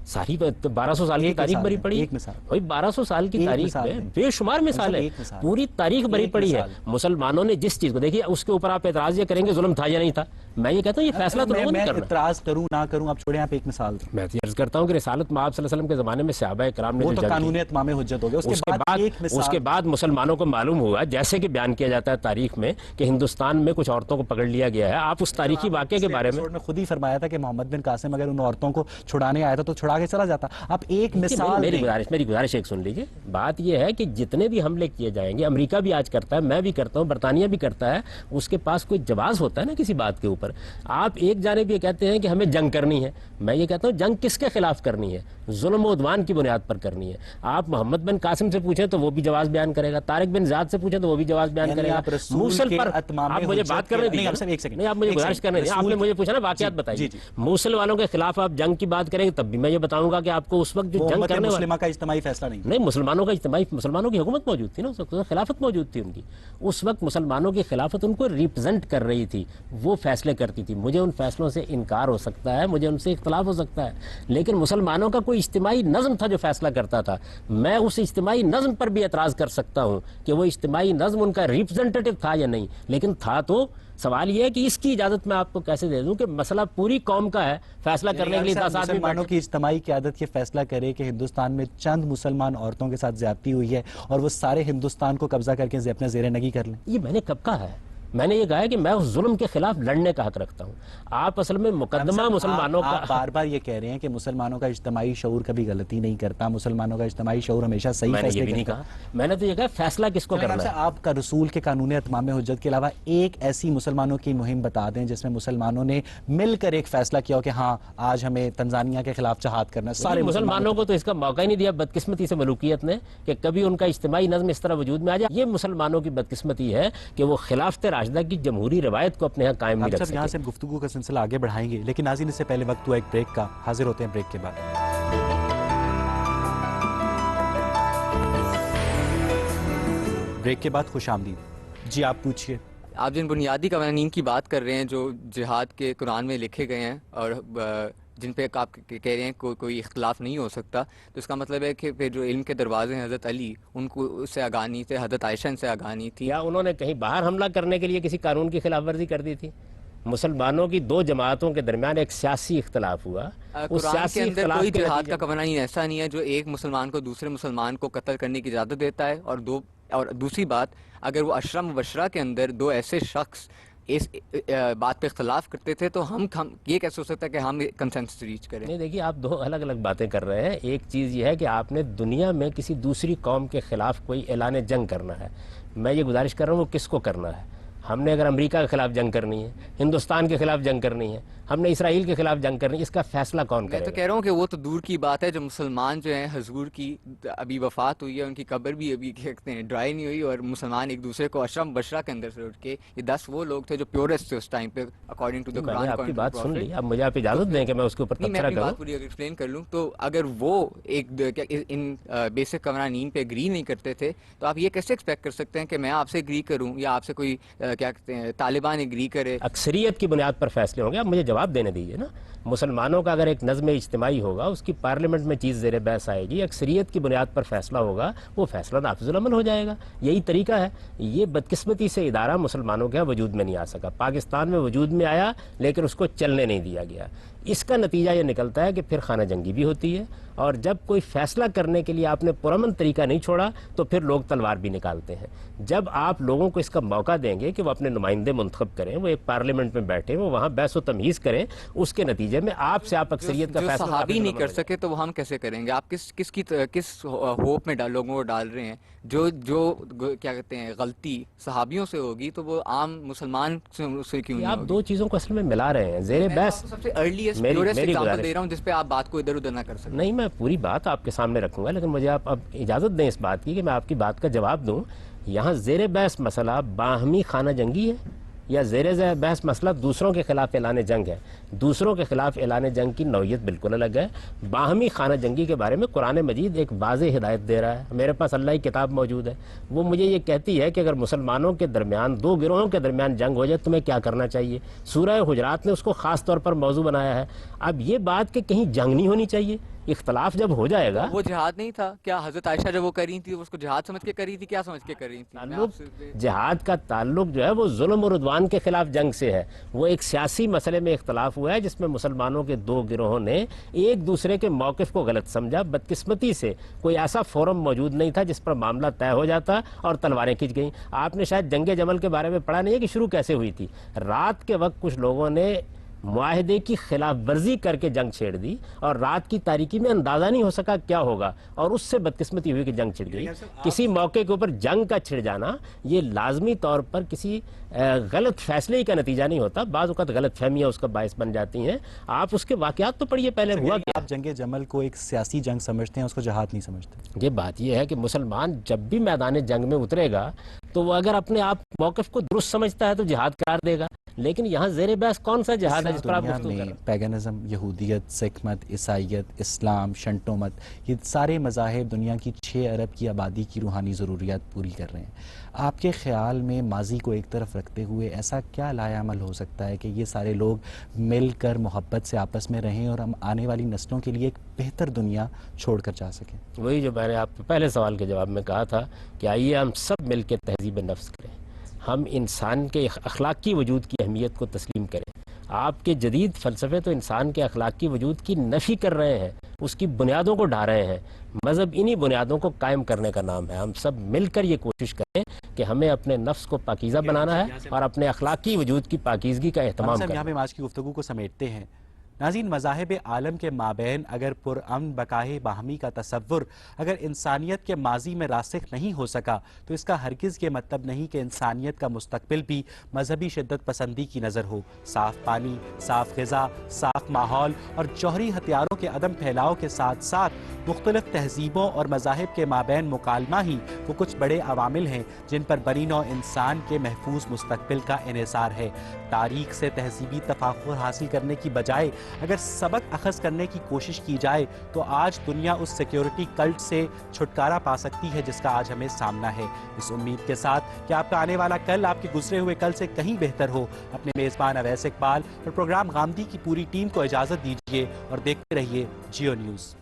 ساری 1200 سال کی تاریخ بری پڑی. ایک مثال, بھائی 1200 سال کی تاریخ میں بے شمار مثال ہے, پوری تاریخ بری پڑی ہے. مسلمانوں نے جس چیز کو دیکھیے, اس کے اوپر آپ اعتراض یہ کریں گے ظلم تھا یا نہیں تھا. میں یہ کہتا ہوں یہ فیصلہ تو لوگوں نے میں کرنا. اعتراض کروں نہ کروں, آپ چھوڑیں, آپ ایک مثال دیں. میں عرض کرتا ہوں کہ رسالت مآب صلی اللہ علیہ وسلم کے زمانے میں صحابہ کرام نے وہ جو تو جنگ قانون کی, اتمام حجت ہو گیا. اس کے بعد مسلمانوں کو معلوم ہوا, جیسے کہ بیان کیا جاتا ہے تاریخ میں, کہ ہندوستان میں کچھ عورتوں کو پکڑ لیا گیا ہے. آپ اس تاریخی واقعے کے بارے میں خود ہی فرمایا تھا کہ محمد بن قاسم اگر ان عورتوں کو چھڑانے آیا تھا تو چھڑا کے چلا جاتا. آپ ایک مثال, میری گزارش ایک سن لیجیے. بات یہ ہے کہ جتنے بھی حملے کیے جائیں گے, امریکہ بھی آج کرتا ہے, میں بھی کرتا ہوں, برطانیہ بھی کرتا ہے, اس کے پاس کوئی جواز ہوتا ہے نا کسی بات کے اوپر. آپ ایک جانب یہ کہتے ہیں کہ ہمیں جنگ کرنی ہے, میں یہ کہتا ہوں جنگ کس کے خلاف کرنی ہے؟ ظلم و عدوان کی بنیاد پر کرنی ہے. آپ محمد بن قاسم سے پوچھیں تو وہ بھی جواز بیان کرے گا, طارق بن زیاد سے پوچھیں تو وہ بھی جواز بیان کرے گا. موصل پر آپ مجھے بات کرنے دیجیے, نہیں آپ مجھے گزارش کرنے دیجیے. آپ نے مجھے پوچھا نا واقعات بتائیے. موصل والوں کے خلاف آپ جنگ کی بات کریں گے تب بھی میں یہ بتاؤں گا کہ آپ کو اس وقت جو جنگ کرنے مسلمہ کا اجتماعی فیصلہ نہیں, مسلمانوں کا اجتماعی, مسلمانوں کی حکومت موجود تھی نا اس وقت, خلافت موجود تھی ان کی. اس وقت مسلمانوں کی خلافت ان کو ریپرزینٹ کر رہی تھی, وہ فیصلے کرتی تھی. مجھے ان فیصلوں سے انکار ہو سکتا ہے, مجھے ان سے اختلاف ہو سکتا ہے, لیکن مسلمانوں کا کوئی اجتماعی نظم تھا جو فیصلہ کرتا تھا. میں اس اجتماعی نظم پر بھی اعتراض کر سکتا ہوں کہ وہ اجتماعی نظم ان کا ریپرزینٹیو تھا یا نہیں, لیکن تھا. تو سوال یہ ہے کہ اس کی اجازت میں آپ کو کیسے دے دوں کہ مسئلہ پوری قوم کا ہے, فیصلہ کرنے کے لیے 10 آدمی مسلمانوں کی اجتماعی قیادت یہ فیصلہ کرے کہ ہندوستان میں چند مسلمان عورتوں کے ساتھ زیادتی ہوئی ہے اور وہ سارے ہندوستان کو قبضہ کر کے اپنے زیر نگی کر لیں. یہ میں نے کب کہا ہے؟ میں نے یہ کہا ہے کہ میں اس ظلم کے خلاف لڑنے کا حق رکھتا ہوں. آپ اصل میں مقدمہ مسلمانوں کا, آپ بار بار یہ کہہ رہے ہیں کہ مسلمانوں کا اجتماعی شعور کبھی غلطی نہیں کرتا, مسلمانوں کا اجتماعی شعور ہمیشہ صحیح فیصلے نہیں کہا. میں نے تو یہ کہا فیصلہ کس کو کرنا ہے. آپ کا رسول کے قانون اتمام حجت کے علاوہ ایک ایسی مسلمانوں کی مہم بتا دیں جس میں مسلمانوں نے مل کر ایک فیصلہ کیا ہو کہ ہاں آج ہمیں تنزانیہ کے خلاف جہاد کرنا ہے. سارے مسلمانوں کو تو اس کا موقع ہی نہیں دیا بدقسمتی سے ملوکیت نے کہ کبھی ان کا اجتماعی نظم اس طرح وجود میں آ جائے. یہ مسلمانوں کی بدقسمتی ہے کہ وہ خلافت راشدہ کی جمہوری روایت کو اپنے یہاں قائم نہیں رکھ سکتے. یہاں سے گفتگو کا سلسلہ آگے بڑھائیں گے, لیکن ناظرین اس سے پہلے وقت ہوا ایک بریک کا. حاضر ہوتے ہیں بریک کے بعد. بریک کے بعد خوش آمدید. جی آپ پوچھئے. آپ جن بنیادی قوانین کی بات کر رہے ہیں جو جہاد کے قرآن میں لکھے گئے ہیں اور جن پہ آپ کہہ رہے ہیں کوئی اختلاف نہیں ہو سکتا, تو اس کا مطلب ہے کہ پھر جو علم کے دروازے ہیں حضرت علی ان کو اس سے آگاہ نہیں تھے, حضرت عائشہ ان سے آگاہ نہیں تھی. یا انہوں نے کہیں باہر حملہ کرنے کے لیے کسی قانون کی خلاف ورزی کر دی تھی؟ مسلمانوں کی دو جماعتوں کے درمیان ایک سیاسی اختلاف ہوا. قرآن کے اندر کوئی جہاد کا قوانین ایسا نہیں ہے جو ایک مسلمان کو دوسرے مسلمان کو قتل کرنے کی اجازت دیتا ہے. اور دوسری بات, اگر وہ اشرا مبشرہ کے اندر دو ایسے شخص اس بات پہ اختلاف کرتے تھے تو ہم یہ کیسے ہو سکتا ہے کہ ہم کنسنسس ریچ کریں؟ نہیں دیکھیے, آپ دو الگ الگ باتیں کر رہے ہیں. ایک چیز یہ ہے کہ آپ نے دنیا میں کسی دوسری قوم کے خلاف کوئی اعلان جنگ کرنا ہے. میں یہ گزارش کر رہا ہوں وہ کس کو کرنا ہے. ہم نے اگر امریکہ کے خلاف جنگ کرنی ہے, ہندوستان کے خلاف جنگ کرنی ہے, ہم نے اسرائیل کے خلاف جنگ کرنی ہے, اس کا فیصلہ کون کرے گا؟ میں تو کہہ رہا ہوں کہ وہ تو دور کی بات ہے. جو مسلمان جو ہیں حضور کی ابھی وفات ہوئی ہے, ان کی قبر بھی ابھی کہتے ہیں ڈرائی نہیں ہوئی, اور مسلمان ایک دوسرے کو اشرا مبشرہ کے اندر سے اٹھ کے, یہ 10 وہ لوگ تھے جو پیورسٹ تھے اس ٹائم پہ اکارڈنگ ٹو دی قرآن. میں نے آپ کی بات سن لی, اب مجھے آپ اجازت دیں کہ میں اس کے اوپر تبصرہ کروں. بات پوری ایکسپلین کر لوں تو اگر وہ ایک ان بیسک قوانین پہ اگری نہیں کرتے تھے تو آپ یہ کیسے ایکسپیکٹ کر سکتے ہیں کہ میں آپ سے اگری کروں یا آپ سے کوئی کیا کہتے ہیں طالبان اگری کرے؟ اکثریت کی بنیاد پر فیصلے ہوں گے. اب مجھے جواب دینے دیجیے نا. مسلمانوں کا اگر ایک نظم اجتماعی ہوگا, اس کی پارلیمنٹ میں چیز زیر بحث آئے گی, اکثریت کی بنیاد پر فیصلہ ہوگا, وہ فیصلہ نافذ العمل ہو جائے گا. یہی طریقہ ہے. یہ بدقسمتی سے ادارہ مسلمانوں کے وجود میں نہیں آ سکا. پاکستان میں وجود میں آیا لیکن اس کو چلنے نہیں دیا گیا. اس کا نتیجہ یہ نکلتا ہے کہ پھر خانہ جنگی بھی ہوتی ہے، اور جب کوئی فیصلہ کرنے کے لیے آپ نے پرامن طریقہ نہیں چھوڑا تو پھر لوگ تلوار بھی نکالتے ہیں۔ جب آپ لوگوں کو اس کا موقع دیں گے کہ وہ اپنے نمائندے منتخب کریں، وہ ایک پارلیمنٹ میں بیٹھیں، وہ وہاں بحث و تمیز کریں، اس کے نتیجے میں آپ سے آپ اکثریت کا جو فیصلہ صحابی نہیں کر سکے تو وہ ہم کیسے کریں گے؟ آپ کس ہوپ میں لوگوں کو ڈال رہے ہیں؟ جو کیا کہتے ہیں غلطی صحابیوں سے ہوگی تو وہ عام مسلمان سے کیوں نہیں آپ ہوگی؟ دو چیزوں کو اصل میں ملا رہے ہیں۔ زیر بحث سب سے ارلیسٹ میری ایگزامپل گزارش، دے رہا ہوں جس پہ آپ بات کو ادھر ادھر نہ کر سکیں۔ نہیں، میں پوری بات آپ کے سامنے رکھوں گا، لیکن مجھے آپ اب اجازت دیں اس بات کی کہ میں آپ کی بات کا جواب دوں۔ یہاں زیر بحث مسئلہ باہمی خانہ جنگی ہے یا زیر بحث مسئلہ دوسروں کے خلاف اعلان جنگ ہے؟ دوسروں کے خلاف اعلان جنگ کی نوعیت بالکل الگ ہے۔ باہمی خانہ جنگی کے بارے میں قرآن مجید ایک واضح ہدایت دے رہا ہے، میرے پاس اللہ کی کتاب موجود ہے، وہ مجھے یہ کہتی ہے کہ اگر مسلمانوں کے درمیان دو گروہوں کے درمیان جنگ ہو جائے تمہیں کیا کرنا چاہیے۔ سورہ حجرات نے اس کو خاص طور پر موضوع بنایا ہے۔ اب یہ بات کہ کہیں جنگ نہیں ہونی چاہیے، اختلاف جب ہو جائے گا، وہ جہاد نہیں تھا کیا؟ حضرت عائشہ جب وہ کر رہی تھی اس کو جہاد سمجھ کے کر رہی تھی؟ کیا سمجھ کے کر رہی تھی؟ جہاد کا تعلق جو ہے وہ ظلم و عدوان کے خلاف جنگ سے ہے۔ وہ ایک سیاسی مسئلے میں اختلاف ہوا ہے جس میں مسلمانوں کے دو گروہوں نے ایک دوسرے کے موقف کو غلط سمجھا۔ بدقسمتی سے کوئی ایسا فورم موجود نہیں تھا جس پر معاملہ طے ہو جاتا اور تلواریں کھنچ گئیں۔ آپ نے شاید جنگ جمل کے بارے میں پڑھا نہیں ہے کہ شروع کیسے ہوئی تھی۔ رات کے وقت کچھ لوگوں نے معاہدے کی خلاف ورزی کر کے جنگ چھیڑ دی، اور رات کی تاریکی میں اندازہ نہیں ہو سکا کیا ہوگا، اور اس سے بدقسمتی ہوئی کہ جنگ چھڑ گئی۔ کسی موقع کے اوپر جنگ کا چھڑ جانا یہ لازمی طور پر کسی غلط فیصلے کا نتیجہ نہیں ہوتا، بعض اوقات غلط فہمیاں اس کا باعث بن جاتی ہیں۔ آپ اس کے واقعات تو پڑھیے پہلے ہوا کیا۔ آپ جنگ جمل کو ایک سیاسی جنگ سمجھتے ہیں، اس کو جہاد نہیں سمجھتے؟ یہ بات یہ ہے کہ مسلمان جب بھی میدان جنگ میں اترے گا تو وہ اگر اپنے آپ موقف کو درست سمجھتا ہے تو جہاد قرار دے گا، لیکن یہاں زیر بحث کون سا جہاد ہے جس پر آپ دنیا گفتگو کر رہے میں ہیں؟ پیگنزم، یہودیت، سکھ مت، عیسائیت، اسلام، شنٹو مت، یہ سارے مذاہب دنیا کی 6 ارب کی آبادی کی روحانی ضروریات پوری کر رہے ہیں۔ آپ کے خیال میں ماضی کو ایک طرف رکھتے ہوئے ایسا کیا لائے عمل ہو سکتا ہے کہ یہ سارے لوگ مل کر محبت سے آپس میں رہیں اور ہم آنے والی نسلوں کے لیے ایک بہتر دنیا چھوڑ کر جا سکیں؟ وہی جو میں نے آپ کے پہلے سوال کے جواب میں کہا تھا کہ آئیے ہم سب مل کے تہذیب نفس کریں، ہم انسان کے اخلاقی وجود کی اہمیت کو تسلیم کریں۔ آپ کے جدید فلسفے تو انسان کے اخلاقی وجود کی نفی کر رہے ہیں، اس کی بنیادوں کو ڈھا رہے ہیں۔ مذہب انہی بنیادوں کو قائم کرنے کا نام ہے۔ ہم سب مل کر یہ کوشش کریں کہ ہمیں اپنے نفس کو پاکیزہ بنانا ہے اور اپنے اخلاقی وجود کی پاکیزگی کا اہتمام یہاں کرنا پہ آج کی گفتگو کو سمیٹتے ہیں۔ ناظرین، مذاہب عالم کے مابین اگر پرامن بقائے باہمی کا تصور اگر انسانیت کے ماضی میں راسخ نہیں ہو سکا تو اس کا ہرگز یہ مطلب نہیں کہ انسانیت کا مستقبل بھی مذہبی شدت پسندی کی نظر ہو۔ صاف پانی، صاف غذا، صاف ماحول اور جوہری ہتھیاروں کے عدم پھیلاؤ کے ساتھ ساتھ مختلف تہذیبوں اور مذاہب کے مابین مکالمہ ہی وہ کچھ بڑے عوامل ہیں جن پر بنی نوع انسان کے محفوظ مستقبل کا انحصار ہے۔ تاریخ سے تہذیبی تفاخر حاصل کرنے کی بجائے اگر سبق اخذ کرنے کی کوشش کی جائے تو آج دنیا اس سیکیورٹی کلٹ سے چھٹکارا پا سکتی ہے جس کا آج ہمیں سامنا ہے۔ اس امید کے ساتھ کہ آپ کا آنے والا کل آپ کے گزرے ہوئے کل سے کہیں بہتر ہو، اپنے میزبان اویس اقبال اور پروگرام غامدی کی پوری ٹیم کو اجازت دیجیے اور دیکھتے رہیے جیو نیوز۔